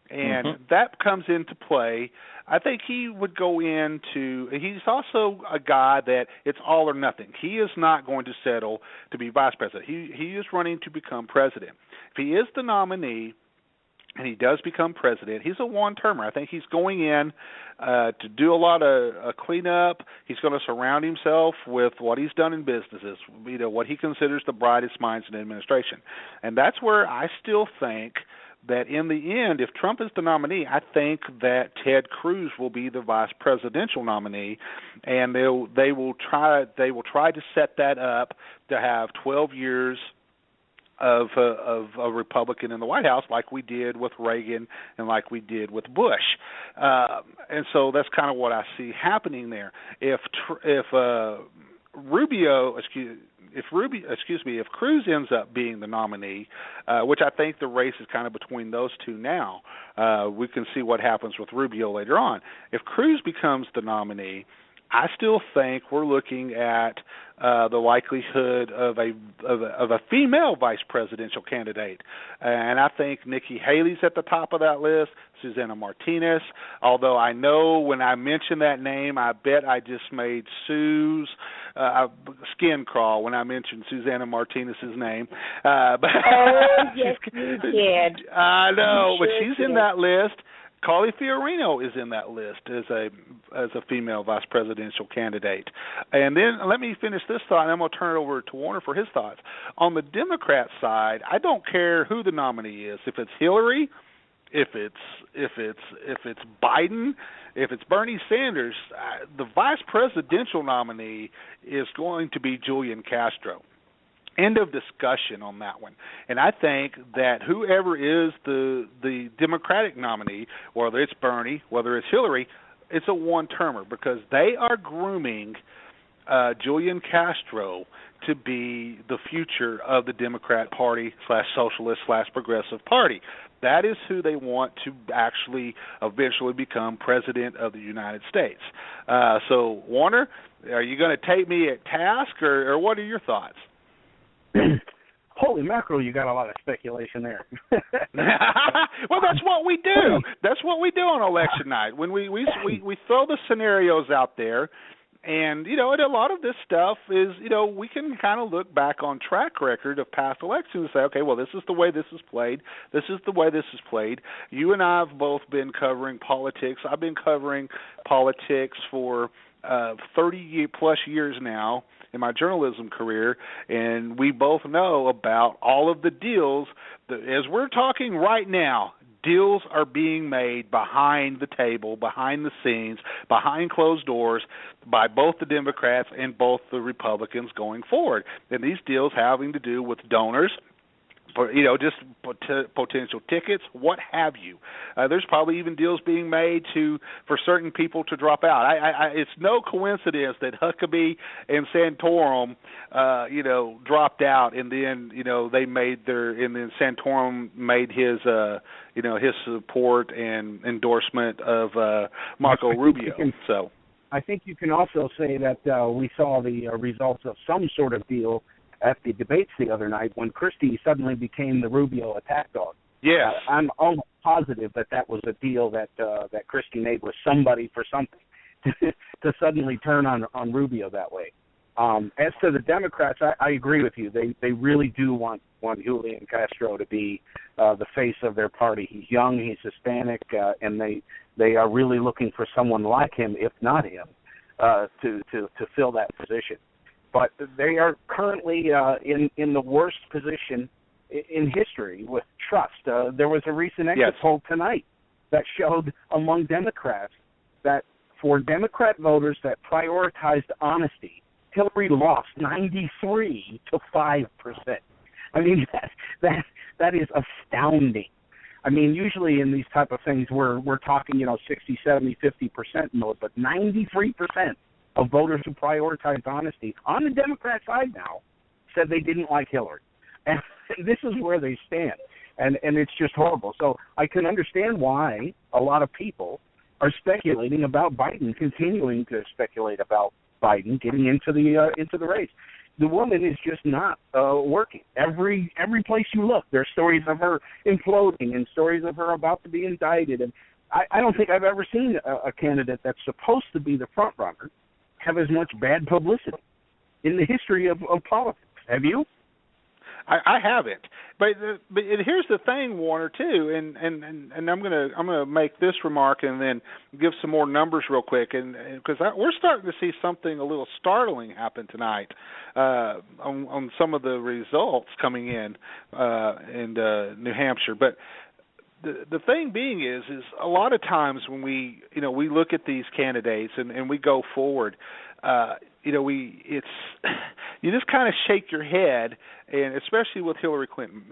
And that comes into play. I think he would go into – he's also a guy that it's all or nothing. He is not going to settle to be vice president. He is running to become president. If he is the nominee and he does become president, he's a one-termer. I think he's going in to do a lot of cleanup. He's going to surround himself with what he's done in businesses, what he considers the brightest minds in administration. And that's where I still think – that in the end, if Trump is the nominee, I think that Ted Cruz will be the vice presidential nominee, and they will try to set that up to have 12 years of a Republican in the White House, like we did with Reagan and like we did with Bush, and so that's kind of what I see happening there. If Cruz ends up being the nominee, which I think the race is kind of between those two now, we can see what happens with Rubio later on. If Cruz becomes the nominee, I still think we're looking at the likelihood of a female vice presidential candidate, and I think Nikki Haley's at the top of that list. Susana Martinez, although I know when I mentioned that name, I bet I just made Sue's skin crawl when I mentioned Susana Martinez's name. But yes, you did. I know, but she's in that list. Carly Fiorina is in that list as a female vice presidential candidate. And then let me finish this thought, and I'm going to turn it over to Warner for his thoughts. On the Democrat side, I don't care who the nominee is. If it's Hillary, if it's Biden, if it's Bernie Sanders, the vice presidential nominee is going to be Julian Castro. End of discussion on that one. And I think that whoever is the Democratic nominee, whether it's Bernie, whether it's Hillary, it's a one-termer because they are grooming Julian Castro to be the future of the Democrat Party / Socialist / Progressive Party. That is who they want to actually eventually become president of the United States. So, Warner, are you going to take me at task, or what are your thoughts? Holy mackerel, you got a lot of speculation there. Well, that's what we do. That's what we do on election night. When we throw the scenarios out there. And, and a lot of this stuff is, we can kind of look back on track record of past elections and say, okay, well, this is the way this is played. This is the way this is played. You and I have both been covering politics. I've been covering politics for 30-plus years now in my journalism career, and we both know about all of the deals that, as we're talking right now, deals are being made behind the table, behind the scenes, behind closed doors by both the Democrats and both the Republicans going forward. And these deals having to do with donors, just potential tickets, what have you. There's probably even deals being made for certain people to drop out. It's no coincidence that Huckabee and Santorum, dropped out, and then they made and then Santorum made his his support and endorsement of Marco Rubio. I think you can also say that we saw the results of some sort of deal at the debates the other night when Christie suddenly became the Rubio attack dog. Yes. I'm almost positive that was a deal that Christie made with somebody for something to suddenly turn on Rubio that way. As to the Democrats, I agree with you. They really do want Julian Castro to be the face of their party. He's young, he's Hispanic, and they are really looking for someone like him, if not him, to fill that position. But they are currently in the worst position in history with trust. There was a recent exit poll tonight that showed among Democrats that for Democrat voters that prioritized honesty, Hillary lost 93 to 5%. I mean, that is astounding. I mean, usually in these type of things we're talking 60, 70, 50% in those, but 93% of voters who prioritized honesty on the Democrat side now said they didn't like Hillary. And this is where they stand. And it's just horrible. So I can understand why a lot of people are speculating about Biden, continuing to speculate about Biden getting into the race. The woman is just not working. Every place you look, there's stories of her imploding and stories of her about to be indicted. And I don't think I've ever seen a candidate that's supposed to be the front runner have as much bad publicity in the history of politics. Have you? I haven't, but here's the thing, Warner, too, and I'm gonna make this remark and then give some more numbers real quick, and because we're starting to see something a little startling happen tonight on some of the results coming in New Hampshire, but. The thing being is a lot of times when we look at these candidates and we go forward, you just kind of shake your head, and especially with Hillary Clinton.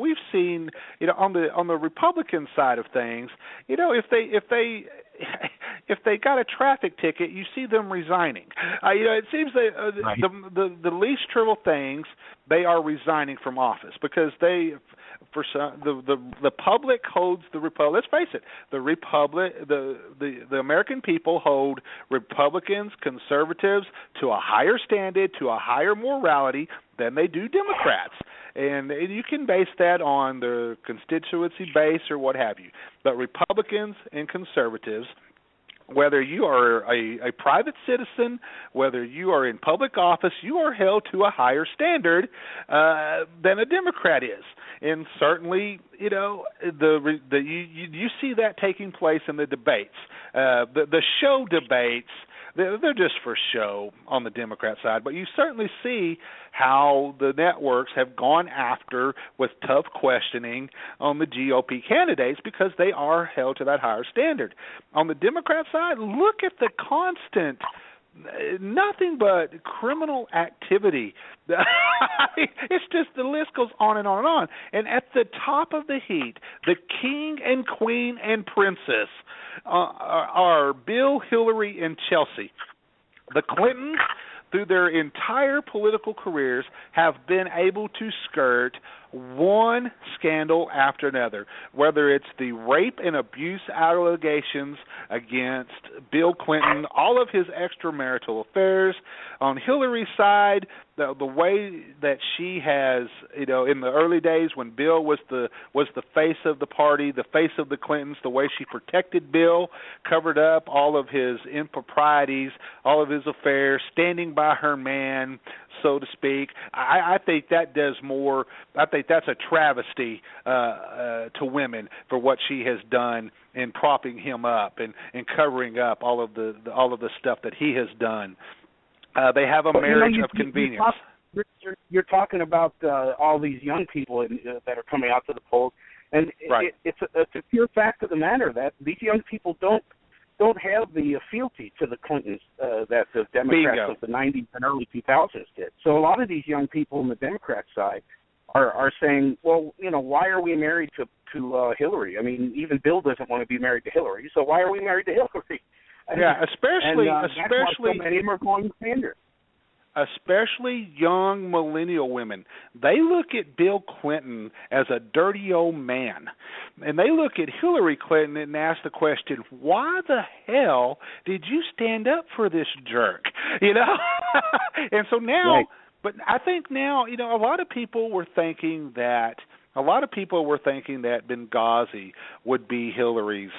We've seen on the Republican side of things, if they got a traffic ticket, you see them resigning. It seems that the least trivial things they are resigning from office because the public holds the Republic. Let's face it, the American people hold Republicans, conservatives to a higher standard, to a higher morality than they do Democrats. And you can base that on the constituency base or what have you. But Republicans and conservatives, whether you are a private citizen, whether you are in public office, you are held to a higher standard than a Democrat is. And certainly, you see that taking place in the debates. The show debates, they're just for show on the Democrat side, but you certainly see how the networks have gone after with tough questioning on the GOP candidates because they are held to that higher standard. On the Democrat side, look at the constant nothing but criminal activity. It's just the list goes on and on and on. And at the top of the heat, the king and queen and princess are Bill, Hillary, and Chelsea. The Clintons, through their entire political careers, have been able to skirt one scandal after another, whether it's the rape and abuse allegations against Bill Clinton, all of his extramarital affairs. On Hillary's side, the way that she has, in the early days when Bill was the face of the party, the face of the Clintons, the way she protected Bill, covered up all of his improprieties, all of his affairs, standing by her man, so to speak. I think that does more. I think that's a travesty to women for what she has done in propping him up and covering up all of the stuff that he has done. They have a marriage of convenience. You're talking about all these young people that are coming out to the polls, and right. It's a pure fact of the matter that these young people don't have the fealty to the Clintons that the Democrats Bingo. of the 90s and early 2000s did. So a lot of these young people on the Democrat side are saying, well, why are we married to Hillary? I mean, even Bill doesn't want to be married to Hillary, so why are we married to Hillary? Yeah, especially that's why so many of them are going Sanders. Especially young millennial women. They look at Bill Clinton as a dirty old man. And they look at Hillary Clinton and ask the question, why the hell did you stand up for this jerk? And so now, right. But I think now, a lot of people were thinking that Benghazi would be Hillary's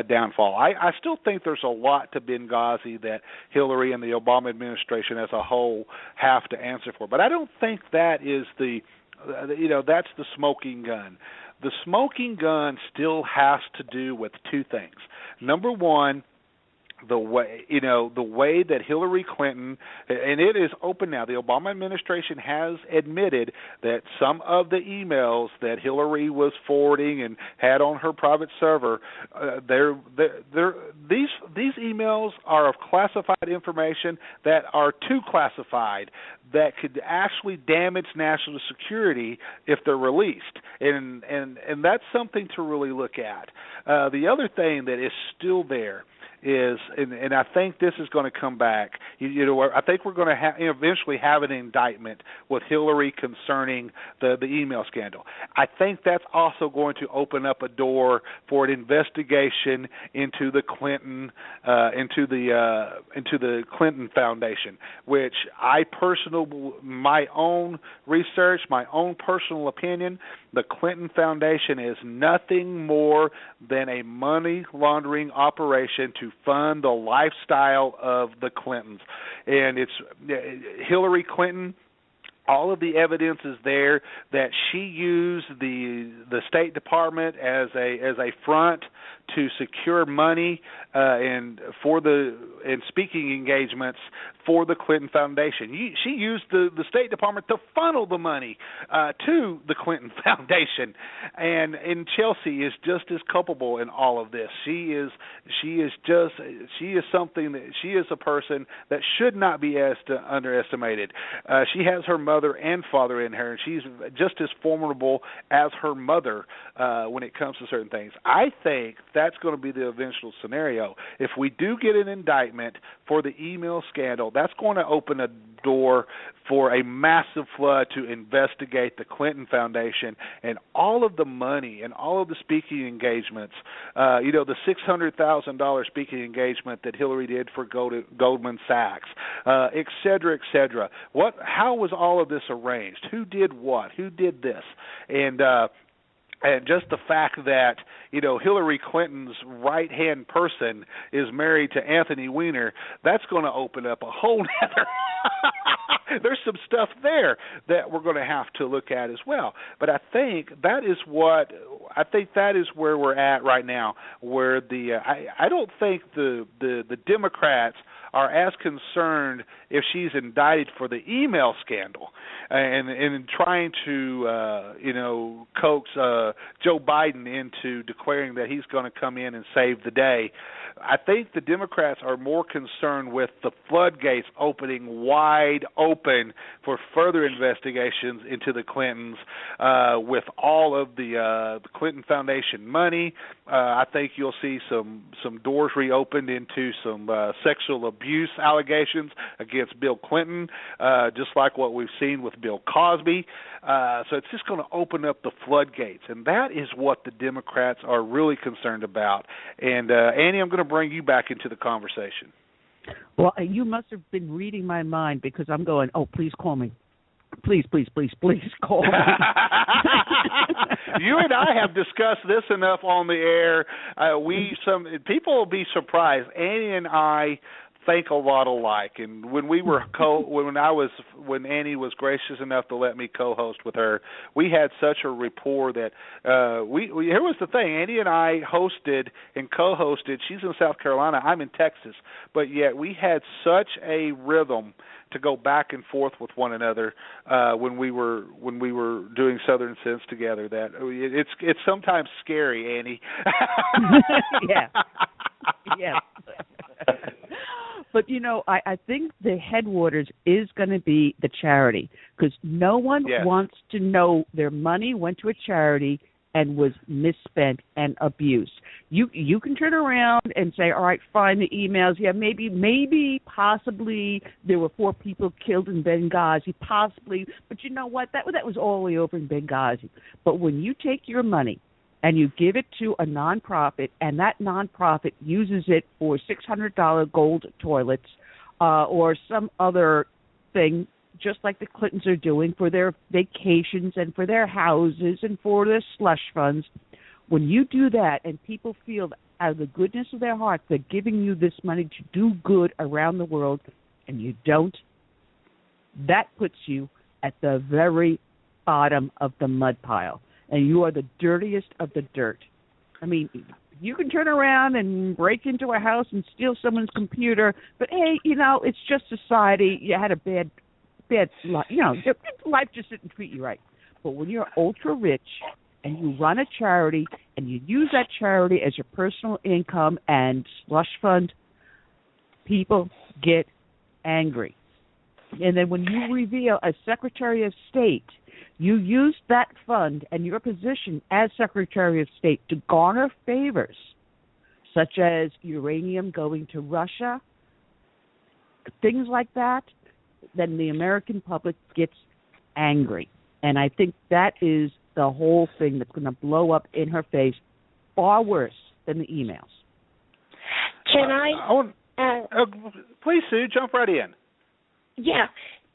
downfall. I still think there's a lot to Benghazi that Hillary and the Obama administration as a whole have to answer for. But I don't think that is that's the smoking gun. The smoking gun still has to do with two things. Number one, the way that Hillary Clinton, and it is open now, the Obama administration has admitted that some of the emails that Hillary was forwarding and had on her private server, these emails are of classified information that are too classified, that could actually damage national security if they're released, and that's something to really look at. The other thing that is still there is, and I think this is going to come back. I think we're going to eventually have an indictment with Hillary concerning the email scandal. I think that's also going to open up a door for an investigation into the Clinton Clinton Foundation, which my own research, my own personal opinion, the Clinton Foundation is nothing more than a money laundering operation to fund the lifestyle of the Clintons. And it's Hillary Clinton. All of the evidence is there that she used the State Department as a front to secure money and speaking engagements for the Clinton Foundation. She used the State Department to funnel the money to the Clinton Foundation, and Chelsea is just as culpable in all of this. She is a person that should not be underestimated. She has her mother and father in her, and she's just as formidable as her mother when it comes to certain things. I think that's going to be the eventual scenario. If we do get an indictment for the email scandal, that's going to open a door for a massive flood to investigate the Clinton Foundation and all of the money and all of the speaking engagements. The $600,000 speaking engagement that Hillary did for Goldman Sachs, et cetera, et cetera. How was all of this arranged? Who did what? Who did this? And just the fact that, Hillary Clinton's right-hand person is married to Anthony Weiner, that's going to open up a whole other there's some stuff there that we're going to have to look at as well. But I think that is where we're at right now, where I don't think the Democrats are as concerned if she's indicted for the email scandal and trying to coax Joe Biden into declaring that he's going to come in and save the day. I think the Democrats are more concerned with the floodgates opening wide open for further investigations into the Clintons with all of the Clinton Foundation money. I think you'll see some doors reopened into some sexual abuse abuse allegations against Bill Clinton, just like what we've seen with Bill Cosby. So it's just going to open up the floodgates, and that is what the Democrats are really concerned about. And Annie, I'm going to bring you back into the conversation. Well, you must have been reading my mind, because I'm going, oh, please call me. Please call me. You and I have discussed this enough on the air. Some people will be surprised. Annie and I think a lot alike, and when Annie was gracious enough to let me co-host with her, we had such a rapport that here was the thing. Annie and I hosted and co-hosted. She's in South Carolina, I'm in Texas, but yet we had such a rhythm to go back and forth with one another when we were doing Southern Sense together. That it's sometimes scary, Annie. Yeah. But, I think the headwaters is going to be the charity, because no one wants to know their money went to a charity and was misspent and abused. You can turn around and say, all right, fine, the emails. Yeah, maybe, possibly there were 4 people killed in Benghazi, possibly. But you know what? That was all the way over in Benghazi. But when you take your money and you give it to a nonprofit, and that nonprofit uses it for $600 gold toilets or some other thing, just like the Clintons are doing for their vacations and for their houses and for their slush funds, when you do that and people feel out of the goodness of their heart they're giving you this money to do good around the world, and you don't, that puts you at the very bottom of the mud pile. And you are the dirtiest of the dirt. I mean, you can turn around and break into a house and steal someone's computer, but hey, it's just society. You had a bad life. Life just didn't treat you right. But when you're ultra rich and you run a charity and you use that charity as your personal income and slush fund, people get angry. And then when you reveal as Secretary of State, you used that fund and your position as Secretary of State to garner favors, such as uranium going to Russia, things like that, then the American public gets angry. And I think that is the whole thing that's going to blow up in her face, far worse than the emails. Can I? Please, Sue, jump right in. Yeah.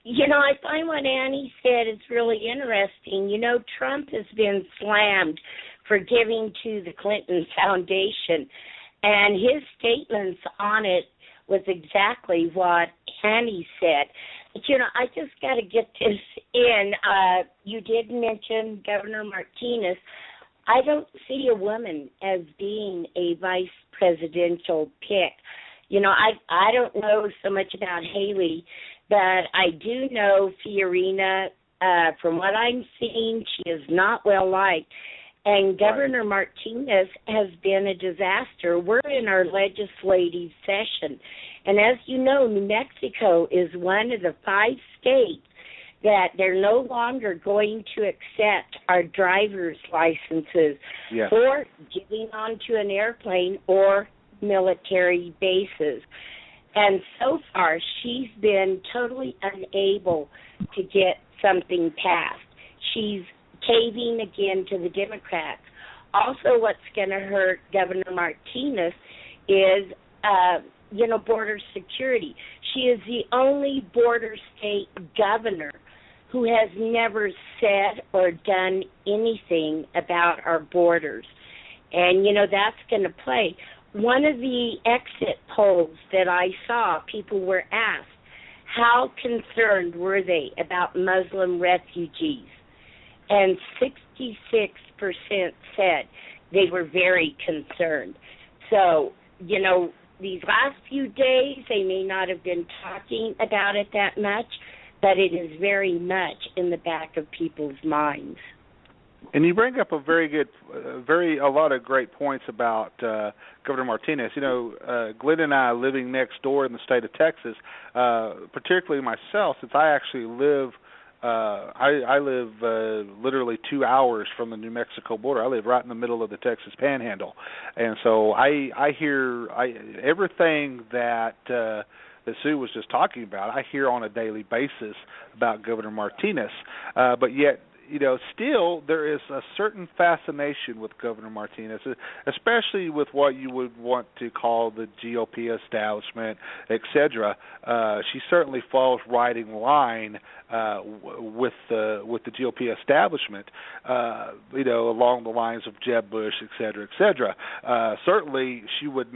I find what Annie said is really interesting. Trump has been slammed for giving to the Clinton Foundation, and his statements on it was exactly what Annie said. But, I just got to get this in. You did mention Governor Martinez. I don't see a woman as being a vice presidential pick. I don't know so much about Haley, but I do know Fiorina. From what I'm seeing, she is not well liked. And Governor Martinez has been a disaster. We're in our legislative session. And as you know, New Mexico is one of the 5 states that they're no longer going to accept our driver's licenses for getting onto an airplane or military bases. And so far, she's been totally unable to get something passed. She's caving again to the Democrats. Also, what's going to hurt Governor Martinez is, border security. She is the only border state governor who has never said or done anything about our borders. And, that's going to play. One of the exit polls that I saw, people were asked, how concerned were they about Muslim refugees? And 66% said they were very concerned. So, these last few days, they may not have been talking about it that much, but it is very much in the back of people's minds. And you bring up a lot of great points about Governor Martinez. Glenn and I living next door in the state of Texas, particularly myself, since I actually live, I live literally 2 hours from the New Mexico border. I live right in the middle of the Texas Panhandle, and so I hear everything that that Sue was just talking about. I hear on a daily basis about Governor Martinez, but yet, still there is a certain fascination with Governor Martinez, especially with what you would want to call the GOP establishment, etc. She certainly falls right in line with the GOP establishment, along the lines of Jeb Bush, etc., etc. Certainly, she would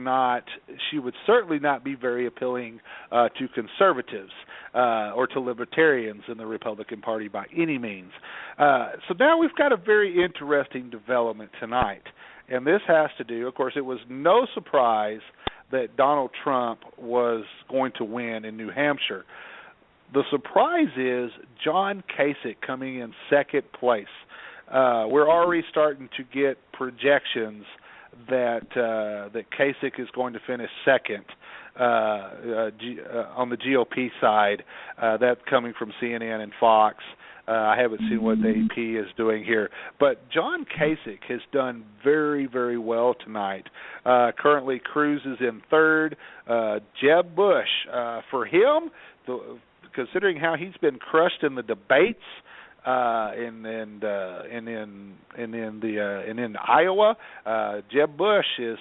certainly not be very appealing to conservatives or to libertarians in the Republican Party by any means. So now we've got a very interesting development tonight, and this has to do, of course, it was no surprise that Donald Trump was going to win in New Hampshire. The surprise is John Kasich coming in second place. We're already starting to get projections that Kasich is going to finish second on the GOP side. That's coming from CNN and Fox. I haven't seen what the AP is doing here. But John Kasich has done very, very well tonight. Currently, Cruz is in third. Jeb Bush, for him, considering how he's been crushed in the debates, and in Iowa, Jeb Bush is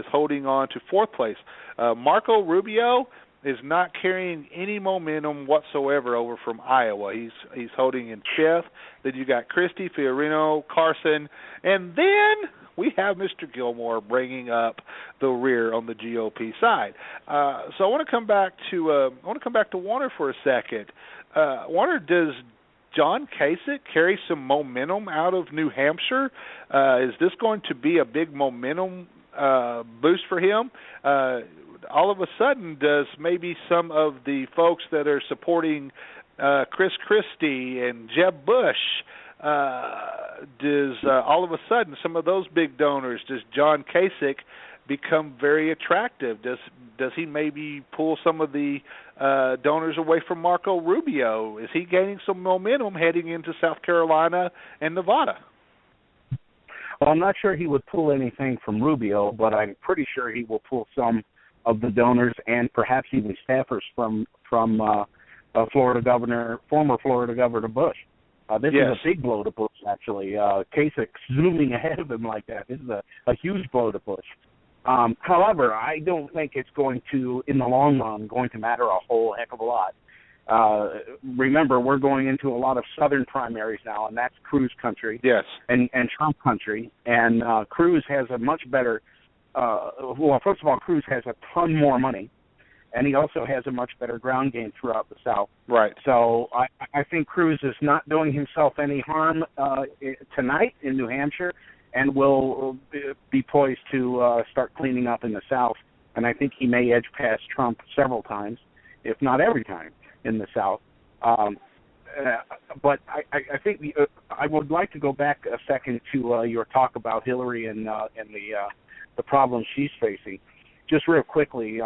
holding on to fourth place. Marco Rubio is not carrying any momentum whatsoever over from Iowa. He's holding in fifth. Then you got Christie, Fiorino, Carson, and then we have Mr. Gilmore bringing up the rear on the GOP side. So I want to come back to Warner for a second. Warner, does John Kasich carry some momentum out of New Hampshire? Is this going to be a big momentum boost for him? All of a sudden, does maybe some of the folks that are supporting Chris Christie and Jeb Bush, does all of a sudden some of those big donors, does John Kasich become very attractive? Does he maybe pull some of the donors away from Marco Rubio? Is he gaining some momentum heading into South Carolina and Nevada? Well, I'm not sure he would pull anything from Rubio, but I'm pretty sure he will pull some of the donors and perhaps even staffers from former Florida Governor Bush. This is a big blow to Bush, actually. Kasich zooming ahead of him like that. This is a huge blow to Bush. However, I don't think it's going to, in the long run, going to matter a whole heck of a lot. Remember, we're going into a lot of southern primaries now, and that's Cruz country and Trump country. And Cruz has a much better first of all, Cruz has a ton more money, and he also has a much better ground game throughout the South. Right. So I think Cruz is not doing himself any harm tonight in New Hampshire, and will be poised to start cleaning up in the South. And I think he may edge past Trump several times, if not every time, in the South. But I think I would like to go back a second to your talk about Hillary and the problems she's facing. Just real quickly,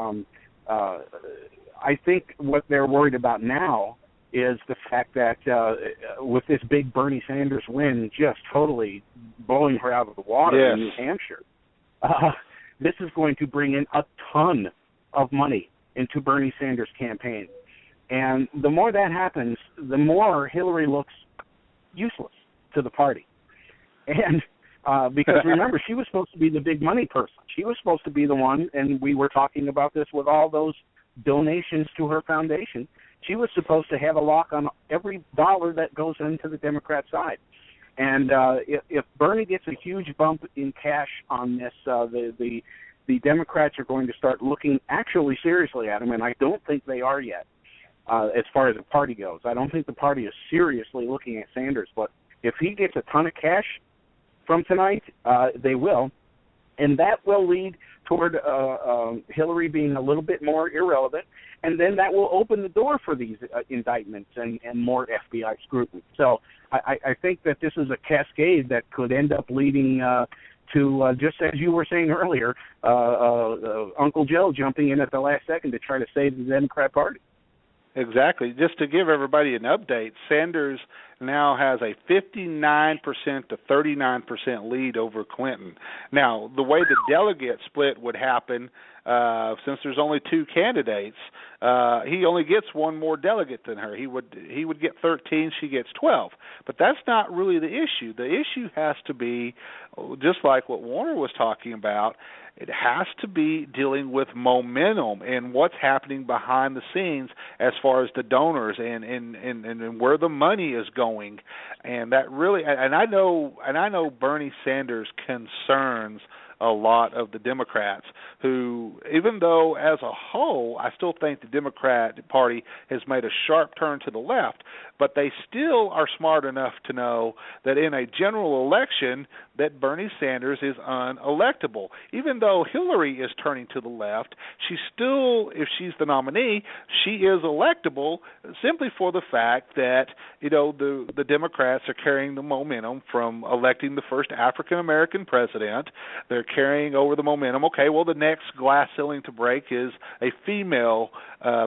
I think what they're worried about now is the fact that with this big Bernie Sanders win just totally blowing her out of the water in New Hampshire, this is going to bring in a ton of money into Bernie Sanders' campaign. And the more that happens, the more Hillary looks useless to the party. And because remember, she was supposed to be the big money person. She was supposed to be the one, and we were talking about this with all those donations to her foundation. She was supposed to have a lock on every dollar that goes into the Democrat side. And if Bernie gets a huge bump in cash on this, the Democrats are going to start looking actually seriously at him, and I don't think they are yet as far as the party goes. I don't think the party is seriously looking at Sanders, but if he gets a ton of cash from tonight, they will, and that will lead toward Hillary being a little bit more irrelevant, and then that will open the door for these indictments and more FBI scrutiny. So I think that this is a cascade that could end up leading to, just as you were saying earlier, Uncle Joe jumping in at the last second to try to save the Democrat Party. Exactly. Just to give everybody an update, Sanders now has a 59% to 39% lead over Clinton. Now, the way the delegate split would happen, since there's only two candidates, he only gets one more delegate than her. He would get 13, she gets 12. But that's not really the issue. The issue has to be, just like what Warner was talking about, it has to be dealing with momentum and what's happening behind the scenes as far as the donors and where the money is going. And that really, and I know Bernie Sanders concerns a lot of the Democrats who, even though as a whole, I still think the Democrat Party has made a sharp turn to the left, but they still are smart enough to know that in a general election that Bernie Sanders is unelectable. Even though Hillary is turning to the left, she still, if she's the nominee, she is electable simply for the fact that, the Democrats are carrying the momentum from electing the first African-American president. They're carrying over the momentum. Okay, well, the next glass ceiling to break is a female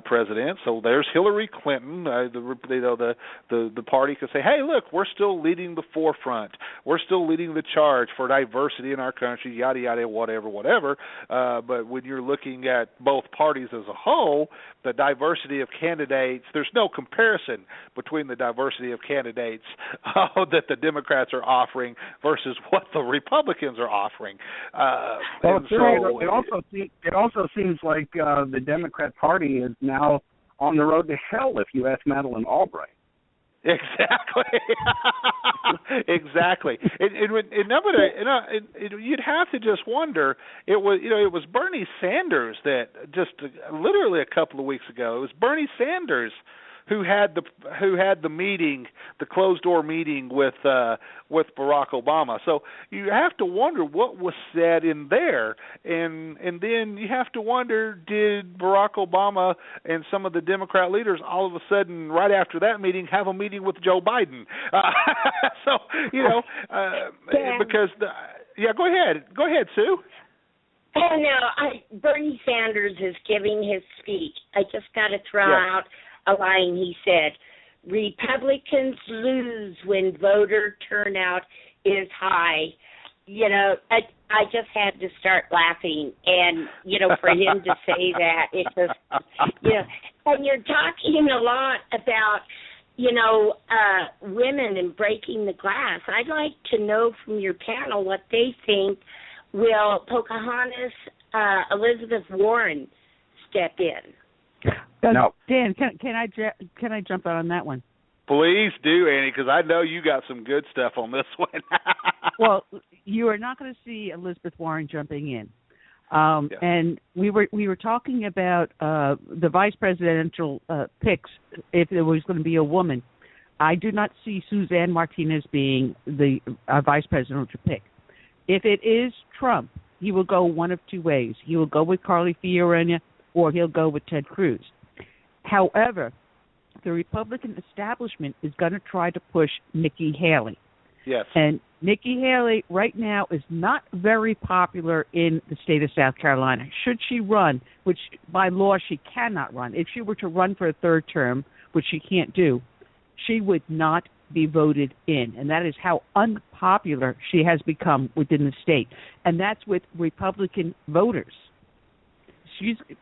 president. So there's Hillary Clinton. The party could say, hey, look, we're still leading the forefront. We're still leading the charge for diversity in our country, yada, yada, whatever. But when you're looking at both parties as a whole, the diversity of candidates, there's no comparison between the diversity of candidates that the Democrats are offering versus what the Republicans are offering. It also seems like the Democrat Party is now on the road to hell, if you ask Madeleine Albright. Exactly. Exactly. You'd have to just wonder. It was Bernie Sanders that just literally a couple of weeks ago. It was Bernie Sanders who had the meeting, the closed door meeting with Barack Obama. So you have to wonder what was said in there, and then you have to wonder, did Barack Obama and some of the Democrat leaders all of a sudden right after that meeting have a meeting with Joe Biden? Because go ahead, Sue. Oh no, Bernie Sanders is giving his speech. I just got to throw out a line. He said, Republicans lose when voter turnout is high. I just had to start laughing. And, for him to say that, it just, and you're talking a lot about, women and breaking the glass. I'd like to know from your panel what they think. Will Pocahontas, Elizabeth Warren step in? No. Dan, can I jump out on that one? Please do, Annie, because I know you got some good stuff on this one. Well, you are not going to see Elizabeth Warren jumping in. And we were talking about the vice presidential picks, if there was going to be a woman. I do not see Suzanne Martinez being the vice presidential pick. If it is Trump, he will go one of two ways. He will go with Carly Fiorina or he'll go with Ted Cruz. However, the Republican establishment is going to try to push Nikki Haley. Yes. And Nikki Haley right now is not very popular in the state of South Carolina. Should she run, which by law she cannot run, if she were to run for a third term, which she can't do, she would not be voted in. And that is how unpopular she has become within the state. And that's with Republican voters.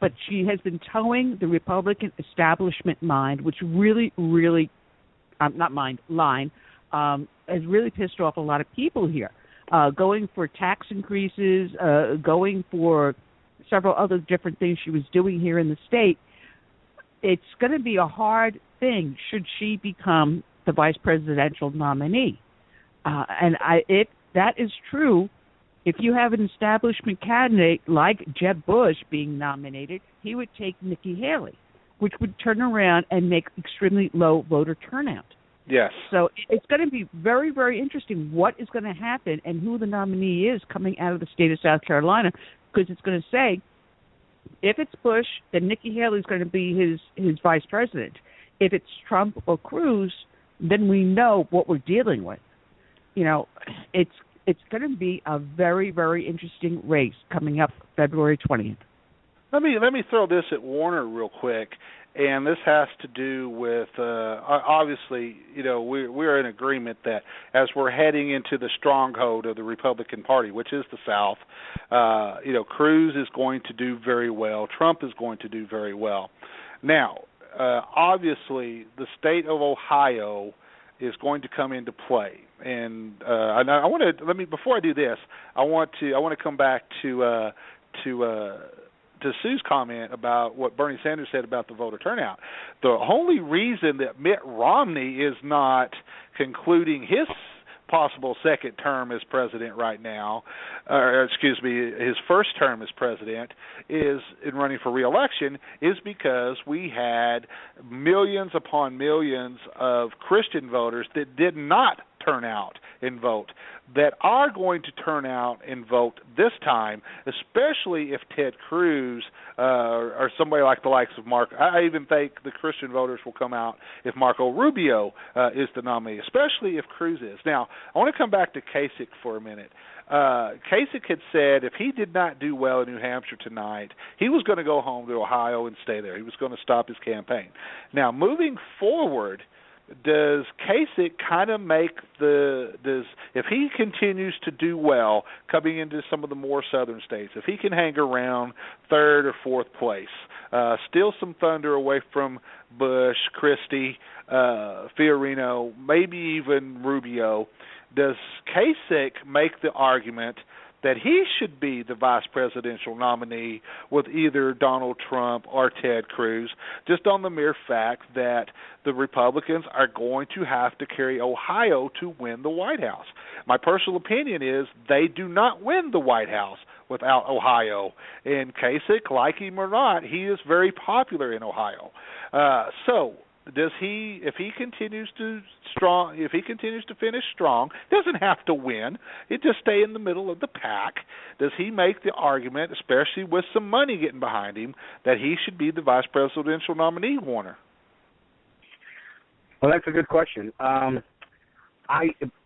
But she has been towing the Republican establishment line, which really, has really pissed off a lot of people here. Going for tax increases, going for several other different things she was doing here in the state. It's going to be a hard thing should she become the vice presidential nominee. If that is true, if you have an establishment candidate like Jeb Bush being nominated, he would take Nikki Haley, which would turn around and make extremely low voter turnout. Yes. So it's going to be very, very interesting what is going to happen and who the nominee is coming out of the state of South Carolina, because it's going to say, if it's Bush, then Nikki Haley is going to be his vice president. If it's Trump or Cruz, then we know what we're dealing with. It's going to be a very, very interesting race coming up February 20th. Let me throw this at Warner real quick, and this has to do with obviously, we're in agreement that as we're heading into the stronghold of the Republican Party, which is the South, Cruz is going to do very well. Trump is going to do very well. Now, obviously, the state of Ohio is going to come into play, and I want to before I do this, I want to come back to Sue's comment about what Bernie Sanders said about the voter turnout. The only reason that Mitt Romney is not concluding his possible second term as president right now, his first term as president, is in running for re-election, is because we had millions upon millions of Christian voters that did not turn out and vote, that are going to turn out and vote this time, especially if Ted Cruz or somebody like the likes of Mark. I even think the Christian voters will come out if Marco Rubio is the nominee, especially if Cruz is. Now, I want to come back to Kasich for a minute. Kasich had said if he did not do well in New Hampshire tonight, he was going to go home to Ohio and stay there. He was going to stop his campaign. Now, moving forward, does Kasich kind of if he continues to do well coming into some of the more southern states, if he can hang around third or fourth place, steal some thunder away from Bush, Christie, Fiorino, maybe even Rubio, does Kasich make the argument that he should be the vice presidential nominee with either Donald Trump or Ted Cruz, just on the mere fact that the Republicans are going to have to carry Ohio to win the White House? My personal opinion is they do not win the White House without Ohio. And Kasich, like him or not, he is very popular in Ohio. So does he, if he continues to finish strong, doesn't have to win, it just stay in the middle of the pack, does he make the argument, especially with some money getting behind him, that he should be the vice presidential nominee, Warner? Well, that's a good question. I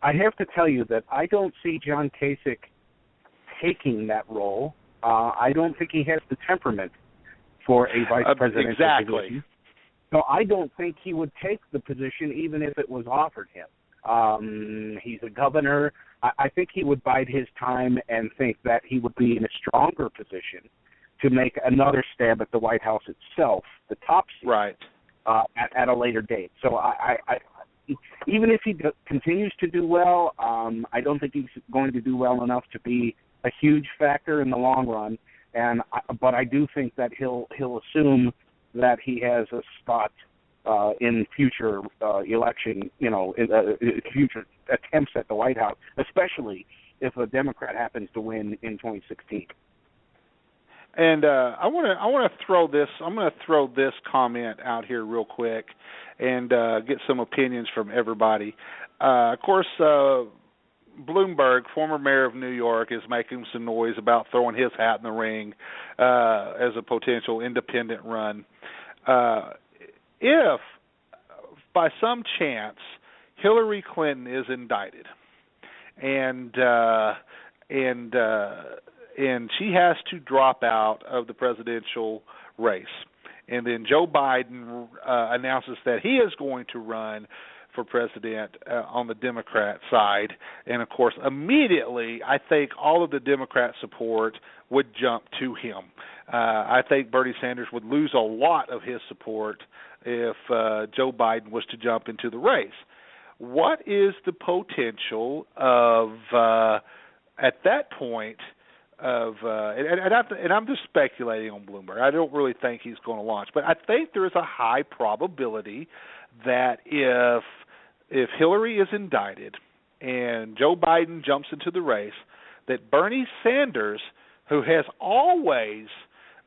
have to tell you that I don't see John Kasich taking that role. I don't think he has the temperament for a vice presidential position. So I don't think he would take the position even if it was offered him. He's a governor. I think he would bide his time and think that he would be in a stronger position to make another stab at the White House itself, the top seat, right, at a later date. So I even if he continues to do well, I don't think he's going to do well enough to be a huge factor in the long run. But I do think that he'll assume that he has a spot in future election, future attempts at the White House, especially if a Democrat happens to win in 2016. And I want to throw this. I'm going to throw this comment out here real quick and get some opinions from everybody. Of course, Bloomberg, former mayor of New York, is making some noise about throwing his hat in the ring as a potential independent run. If by some chance Hillary Clinton is indicted and she has to drop out of the presidential race, and then Joe Biden announces that he is going to run for president on the Democrat side, and of course immediately I think all of the Democrat support would jump to him. I think Bernie Sanders would lose a lot of his support if Joe Biden was to jump into the race. What is the potential of, at that point, and I'm just speculating on Bloomberg. I don't really think he's going to launch, but I think there is a high probability that if Hillary is indicted and Joe Biden jumps into the race, that Bernie Sanders, who has always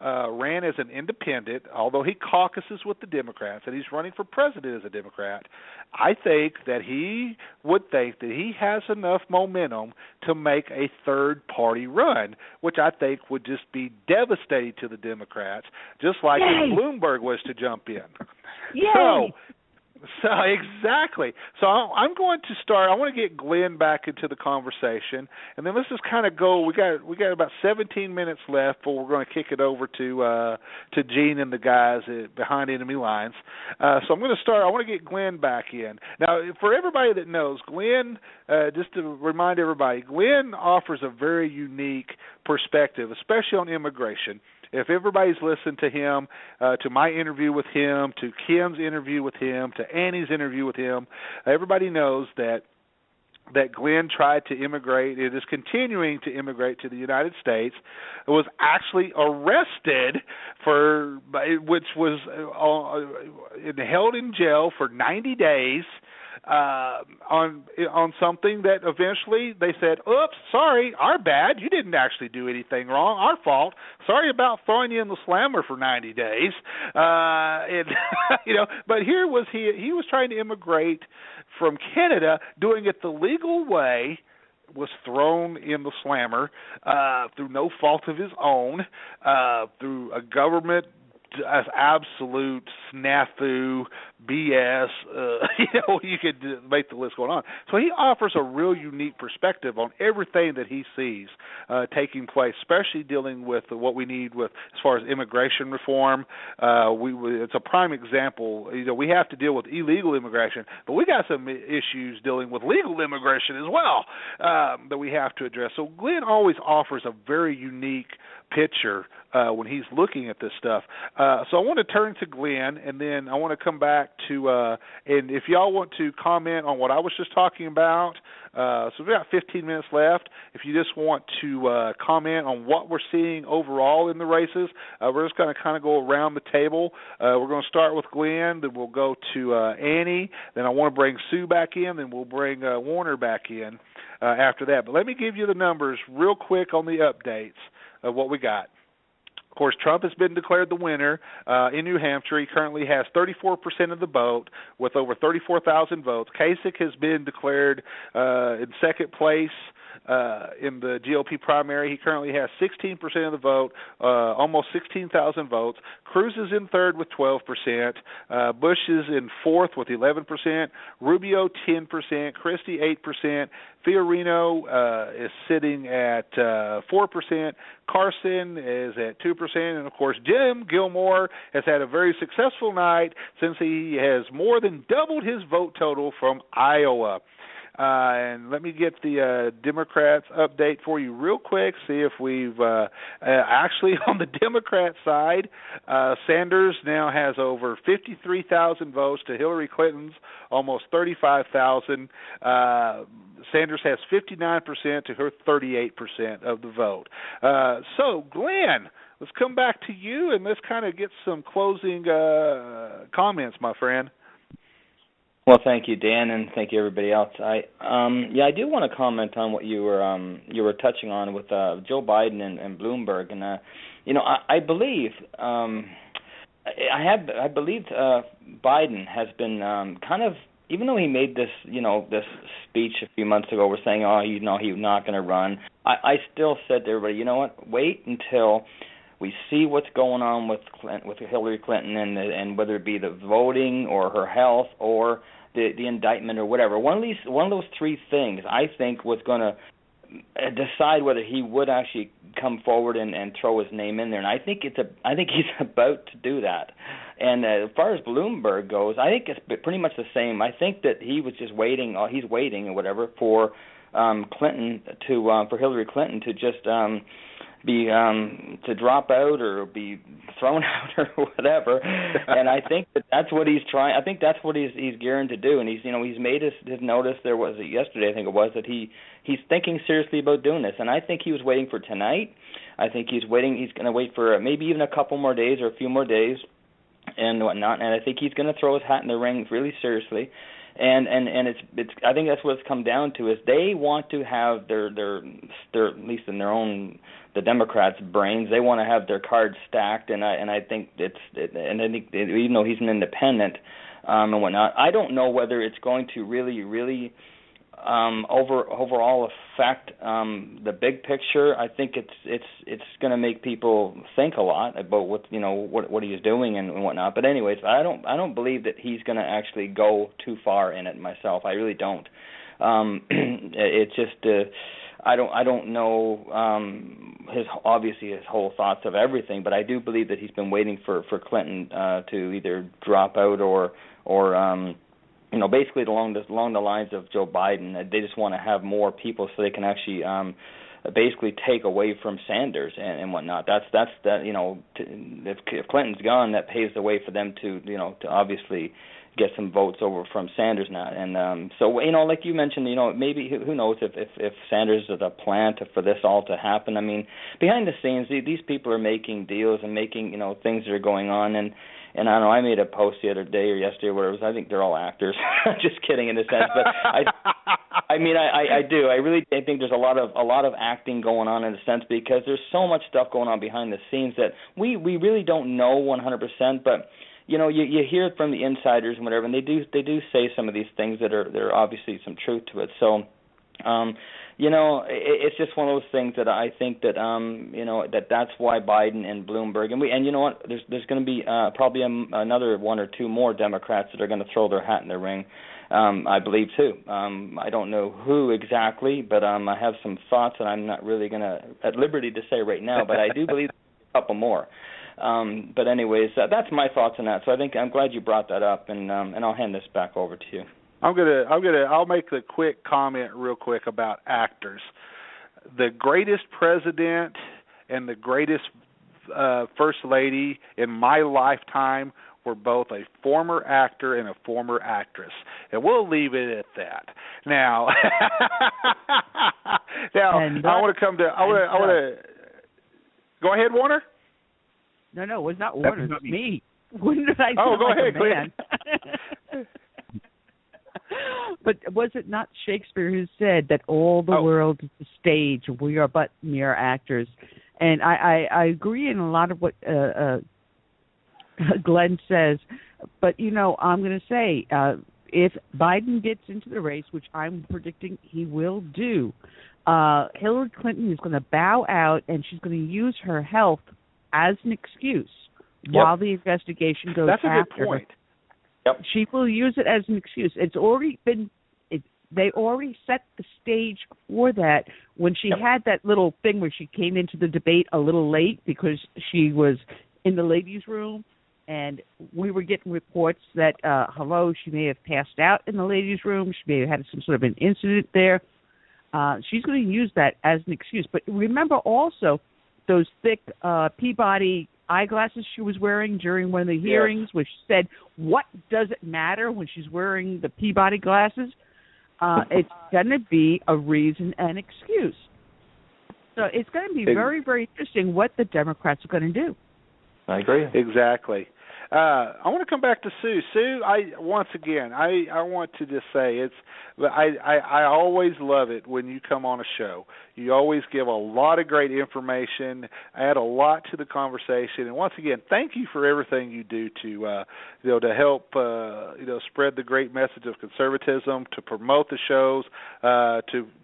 ran as an independent, although he caucuses with the Democrats, and he's running for president as a Democrat, I think that he would think that he has enough momentum to make a third-party run, which I think would just be devastating to the Democrats, just like if Bloomberg was to jump in. Yay. So So exactly. So I'm going to start. I want to get Glenn back into the conversation, and then let's just kind of go. We got about 17 minutes left before we're going to kick it over to Gene and the guys behind enemy lines. So I'm going to start. I want to get Glenn back in now. For everybody that knows, Glenn, just to remind everybody, Glenn offers a very unique perspective, especially on immigration. If everybody's listened to him, to my interview with him, to Kim's interview with him, to Annie's interview with him, everybody knows that Glenn tried to immigrate. It is continuing to immigrate to the United States. It was actually arrested which was held in jail for 90 days. On something that eventually they said, oops, sorry, our bad. You didn't actually do anything wrong. Our fault. Sorry about throwing you in the slammer for 90 days. But here was he was trying to immigrate from Canada, doing it the legal way, was thrown in the slammer through no fault of his own, through a government absolute snafu, BS. You could make the list going on. So he offers a real unique perspective on everything that he sees taking place, especially dealing with what we need with as far as immigration reform. It's a prime example. We have to deal with illegal immigration, but we got some issues dealing with legal immigration as well that we have to address. So Glenn always offers a very unique picture when he's looking at this stuff. So I want to turn to Glenn, and then I want to come back to, and if y'all want to comment on what I was just talking about, so we've got 15 minutes left. If you just want to comment on what we're seeing overall in the races, we're just going to kind of go around the table. We're going to start with Glenn, then we'll go to Annie, then I want to bring Sue back in, then we'll bring Warner back in after that. But let me give you the numbers real quick on the updates of what we got. Of course, Trump has been declared the winner in New Hampshire. He currently has 34% of the vote with over 34,000 votes. Kasich has been declared in second place in the GOP primary. He currently has 16% of the vote, almost 16,000 votes. Cruz is in third with 12%. Bush is in fourth with 11%. Rubio 10%. Christie 8%. Fiorino is sitting at 4%. Carson is at 2%. And, of course, Jim Gilmore has had a very successful night since he has more than doubled his vote total from Iowa. And let me get the Democrats update for you real quick, see if we've actually on the Democrat side, Sanders now has over 53,000 votes to Hillary Clinton's almost 35,000. Sanders has 59% to her 38% of the vote. So, Glenn, let's come back to you and let's kind of get some closing comments, my friend. Well, thank you, Dan, and thank you, everybody else. I do want to comment on what you were touching on with Joe Biden and Bloomberg, and I believe Biden has been kind of, even though he made this speech a few months ago, we're saying he's not going to run. I still said to everybody, you know what, wait until we see what's going on with Hillary Clinton and whether it be the voting or her health or the indictment or whatever. One of those three things I think was going to decide whether he would actually come forward and throw his name in there. And I think he's about to do that. And as far as Bloomberg goes, I think it's pretty much the same. I think that he was just waiting. He's waiting or whatever for Clinton for Hillary Clinton to just to drop out or be thrown out or whatever. And I think that's what he's trying. I think that's what he's gearing to do. And he's made his notice. There was yesterday, I think it was, that he's thinking seriously about doing this. And I think he was waiting for tonight. I think he's waiting. He's going to wait for maybe even a couple more days or a few more days and whatnot. And I think he's going to throw his hat in the ring really seriously. And it's I think that's what it's come down to, is they want to have their at least in their own, the Democrats' brains, they want to have their cards stacked, and I think I think even though he's an independent and whatnot, I don't know whether it's going to really overall effect, the big picture, I think it's going to make people think a lot about what he's doing and whatnot. But anyways, I don't believe that he's going to actually go too far in it myself. I really don't. It's just I don't know his whole thoughts of everything, but I do believe that he's been waiting for Clinton to either drop out or basically along the lines of Joe Biden. They just want to have more people so they can actually basically take away from Sanders and whatnot. That's if Clinton's gone, that paves the way for them to obviously get some votes over from Sanders now. And so like you mentioned, maybe who knows if Sanders is a plan for this all to happen. I mean, behind the scenes, these people are making deals and making things that are going on. And I don't know, I made a post the other day or yesterday or whatever it was. I think they're all actors. Just kidding in a sense, but I do. I really think there's a lot of acting going on in a sense, because there's so much stuff going on behind the scenes that we really don't know 100%, but you hear it from the insiders and whatever, and they do say some of these things that there are obviously some truth to it. So, it's just one of those things that I think that that's why Biden and Bloomberg and you know what, there's going to be probably another one or two more Democrats that are going to throw their hat in the ring. I believe too. I don't know who exactly, but I have some thoughts, and I'm not really going to at liberty to say right now. But I do believe a couple more. But anyways, that's my thoughts on that. So I think I'm glad you brought that up, and I'll hand this back over to you. I'll make a quick comment real quick about actors. The greatest president and the greatest first lady in my lifetime were both a former actor and a former actress, and we'll leave it at that. Now, I want to go ahead, Warner. No, it was not Warner. It was me. When did I go ahead, man? But was it not Shakespeare who said that all the world is a stage, we are but mere actors? And I agree in a lot of what Glenn says. But, I'm going to say, if Biden gets into the race, which I'm predicting he will do, Hillary Clinton is going to bow out, and she's going to use her health as an excuse while the investigation goes after her. That's a good point. Yep. She will use it as an excuse. It's already been they already set the stage for that when she had that little thing where she came into the debate a little late because she was in the ladies' room, and we were getting reports that, she may have passed out in the ladies' room. She may have had some sort of an incident there. She's going to use that as an excuse. But remember also those thick Peabody eyeglasses she was wearing during one of the hearings, which said, what does it matter when she's wearing the Peabody glasses? It's going to be a reason and excuse. So it's going to be very, very interesting what the Democrats are going to do. I agree. Exactly. I want to come back to Sue. Sue, I want to just say I always love it when you come on a show. You always give a lot of great information, add a lot to the conversation, and once again, thank you for everything you do to help spread the great message of conservatism, to promote the shows,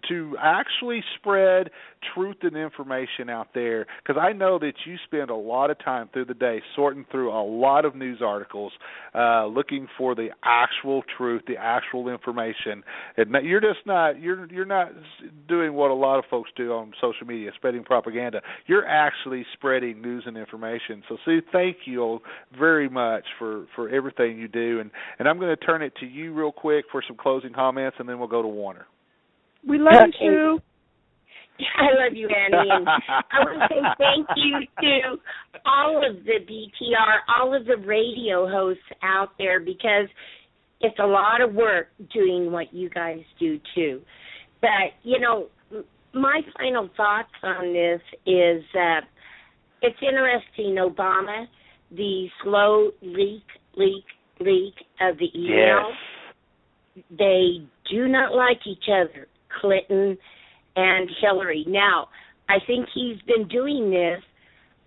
to actually spread truth and information out there. Because I know that you spend a lot of time through the day sorting through a lot of news articles, looking for the actual truth, the actual information. And you're not doing what a lot of folks do on social media, spreading propaganda. You're actually spreading news and information. So, Sue, thank you very much for everything you do. And I'm going to turn it to you real quick for some closing comments, and then we'll go to Warner. We love you, Sue. I love you, Annie. And I want to say thank you to all of the BTR, all of the radio hosts out there, because it's a lot of work doing what you guys do, too. But, my final thoughts on this is it's interesting, Obama, the slow leak of the email. Yes. They do not like each other, Clinton and Hillary. Now, I think he's been doing this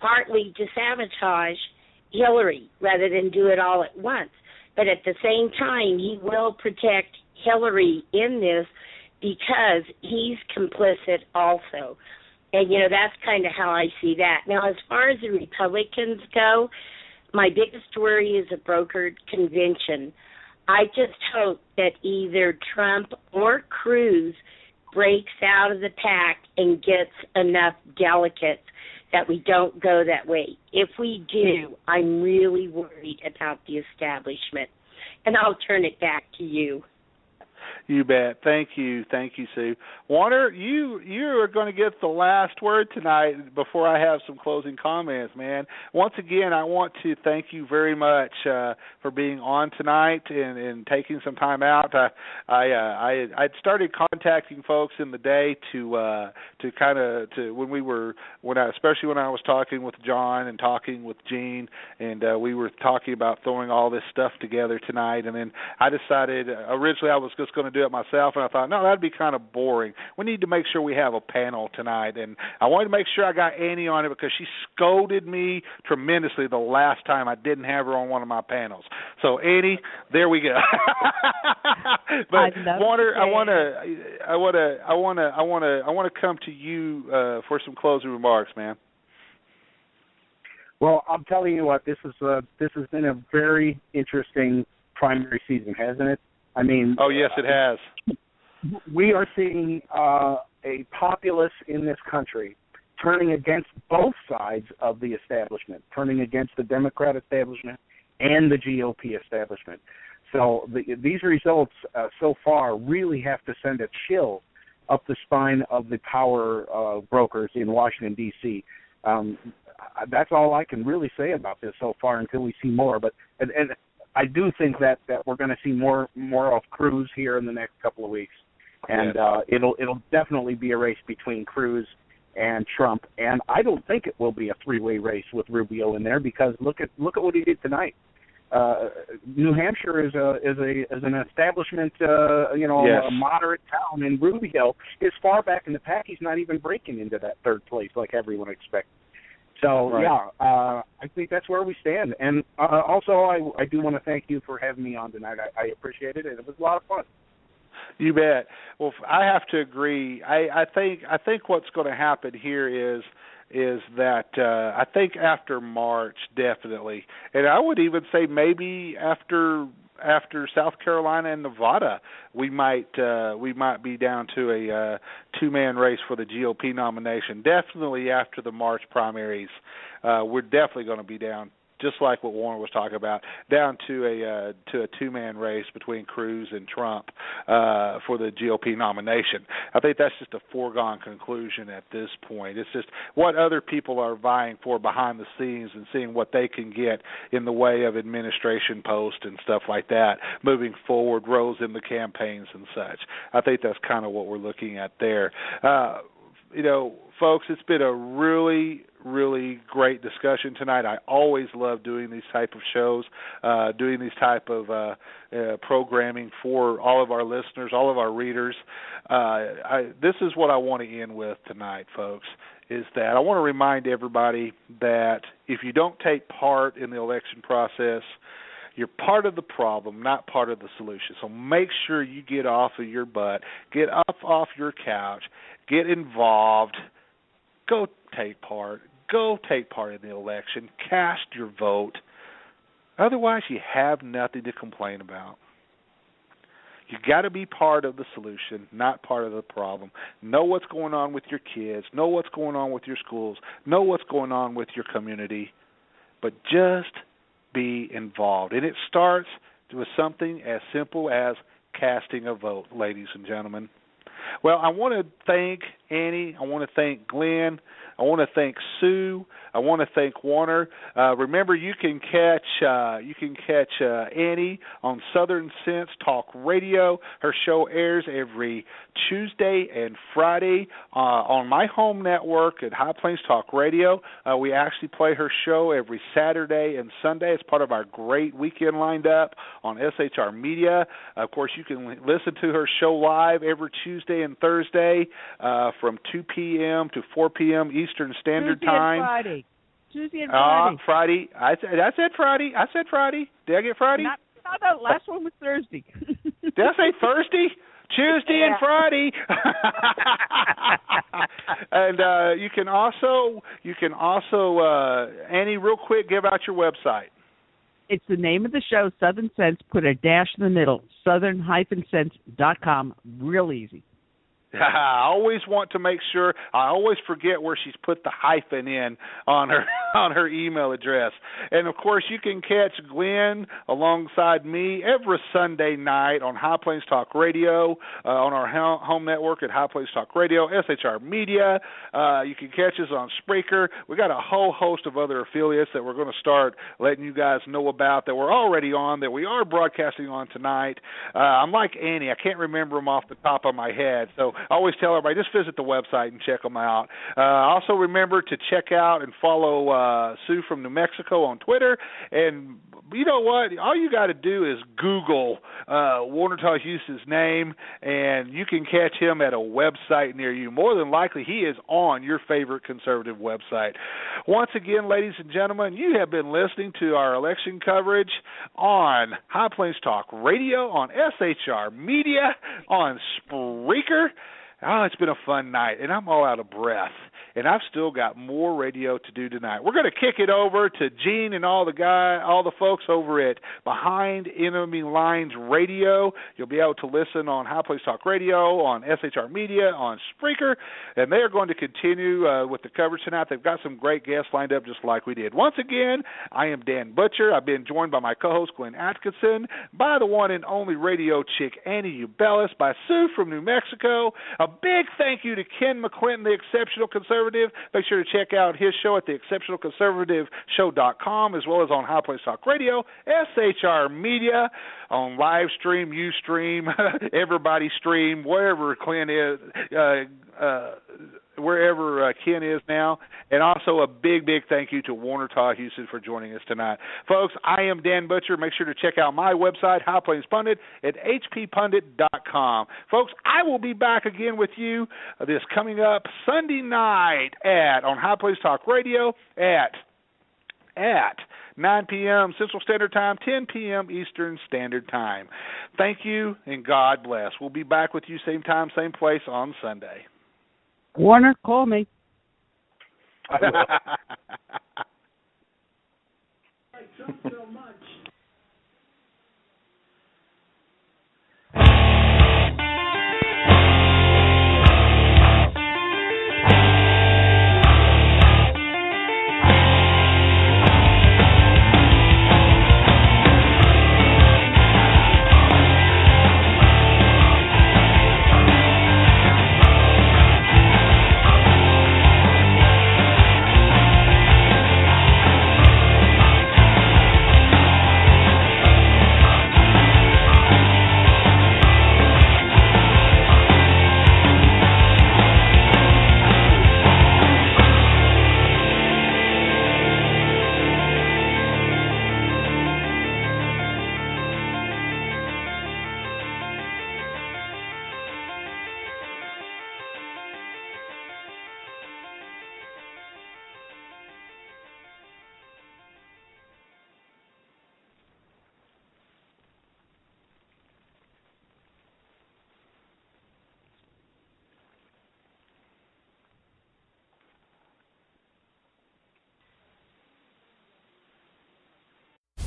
partly to sabotage Hillary rather than do it all at once. But at the same time, he will protect Hillary in this because he's complicit also. And, that's kind of how I see that. Now, as far as the Republicans go, my biggest worry is a brokered convention. I just hope that either Trump or Cruz breaks out of the pact and gets enough delegates that we don't go that way. If we do, I'm really worried about the establishment. And I'll turn it back to you. You bet. Thank you, Sue. Warner, you are going to get the last word tonight before I have some closing comments, man. Once again, I want to thank you very much for being on tonight and taking some time out. I'd started contacting folks in the day especially when I was talking with John and talking with Gene, and we were talking about throwing all this stuff together tonight. And then I decided originally I was just going to do it myself, and I thought, no, that'd be kind of boring. We need to make sure we have a panel tonight, and I wanted to make sure I got Annie on it because she scolded me tremendously the last time I didn't have her on one of my panels. So Annie, there we go. But Warner, I want to come to you for some closing remarks, man. Well, I'm telling you what, this has been a very interesting primary season, hasn't it? I mean, oh yes, it has. We are seeing a populace in this country turning against both sides of the establishment, turning against the Democrat establishment and the GOP establishment. So these results so far really have to send a chill up the spine of the power brokers in Washington, D.C. That's all I can really say about this so far until we see more. But and I do think that we're going to see more of Cruz here in the next couple of weeks, and it'll definitely be a race between Cruz and Trump. And I don't think it will be a three-way race with Rubio in there because look at what he did tonight. New Hampshire is an establishment, a moderate town, and Rubio is far back in the pack. He's not even breaking into that third place like everyone expected. So, I think that's where we stand. And also, I do want to thank you for having me on tonight. I appreciate it, and it was a lot of fun. You bet. Well, I have to agree. I think what's going to happen here is that I think after March, definitely, and I would even say maybe after South Carolina and Nevada, we might be down to a two-man race for the GOP nomination. Definitely after the March primaries, we're definitely going to be down, just like what Warren was talking about, down to a two-man race between Cruz and Trump for the GOP nomination. I think that's just a foregone conclusion at this point. It's just what other people are vying for behind the scenes and seeing what they can get in the way of administration posts and stuff like that, moving forward, roles in the campaigns and such. I think that's kind of what we're looking at there. Folks, it's been a really, really great discussion tonight. I always love doing these type of shows, doing these type of programming for all of our listeners, all of our readers. This is what I want to end with tonight, folks, is that I want to remind everybody that if you don't take part in the election process, you're part of the problem, not part of the solution. So make sure you get off of your butt, get up off your couch, get involved, go take part. Go take part in the election. Cast your vote. Otherwise, you have nothing to complain about. You got to be part of the solution, not part of the problem. Know what's going on with your kids. Know what's going on with your schools. Know what's going on with your community. But just be involved. And it starts with something as simple as casting a vote, ladies and gentlemen. Well, I want to thank Annie. I want to thank Glenn. I want to thank Sue. I want to thank Warner. Remember, you can catch Annie on Southern Sense Talk Radio. Her show airs every Tuesday and Friday on my home network at High Plains Talk Radio. We actually play her show every Saturday and Sunday. It's part of our great weekend lined up on SHR Media. Of course, you can listen to her show live every Tuesday and Thursday from 2 p.m. to 4 p.m. Eastern Standard Time. Tuesday and Friday. Friday. I said Friday. Did I get Friday? No, last one was Thursday. Did I say Thursday? Tuesday and Friday. And you can also, Annie, real quick, give out your website. It's the name of the show, Southern Sense. Put a dash in the middle, southern-sense.com. Real easy. I always want to make sure. I always forget where she's put the hyphen in on her email address. And of course, you can catch Glenn alongside me every Sunday night on High Plains Talk Radio, on our home network at High Plains Talk Radio, SHR Media. You can catch us on Spreaker. We got a whole host of other affiliates that we're going to start letting you guys know about that we're already on, that we are broadcasting on tonight. I'm like Annie. I can't remember them off the top of my head, so I always tell everybody, just visit the website and check them out. Also remember to check out and follow Sue from New Mexico on Twitter. And you know what? All you got to do is Google Warner Hughes' name, and you can catch him at a website near you. More than likely, he is on your favorite conservative website. Once again, ladies and gentlemen, you have been listening to our election coverage on High Plains Talk Radio, on SHR Media, on Spreaker. Oh, it's been a fun night, and I'm all out of breath. And I've still got more radio to do tonight. We're going to kick it over to Gene and all the folks over at Behind Enemy Lines Radio. You'll be able to listen on High Plains Talk Radio, on SHR Media, on Spreaker, and they are going to continue with the coverage tonight. They've got some great guests lined up just like we did. Once again, I am Dan Butcher. I've been joined by my co-host Glenn Atkinson, by the one and only radio chick Annie Ubellis, by Sue from New Mexico. A big thank you to Ken McClinton, the Exceptional Conservative. Make sure to check out his show at theexceptionalconservativeshow.com, as well as on High Plains Talk Radio, SHR Media, on live stream, Ustream, everybody stream, wherever Ken is now. And also a big, big thank you to Warner Houston for joining us tonight. Folks, I am Dan Butcher. Make sure to check out my website, High Plains Pundit, at hppundit.com. Folks, I will be back again with you this coming up Sunday night on High Plains Talk Radio at 9 p.m. Central Standard Time, 10 p.m. Eastern Standard Time. Thank you, and God bless. We'll be back with you same time, same place on Sunday. Warner, call me. I will. So much.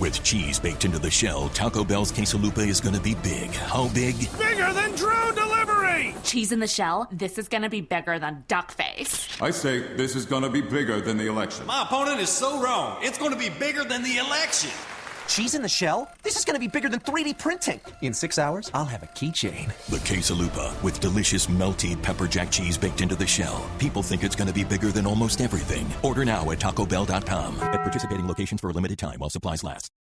With cheese baked into the shell, Taco Bell's quesalupa is going to be big. How big? Bigger than drone delivery! Cheese in the shell, this is going to be bigger than duckface. I say this is going to be bigger than the election. My opponent is so wrong. It's going to be bigger than the election. Cheese in the shell? This is going to be bigger than 3D printing. In 6 hours, I'll have a keychain. The quesalupa, with delicious melty pepper jack cheese baked into the shell. People think it's going to be bigger than almost everything. Order now at TacoBell.com. At participating locations for a limited time while supplies last.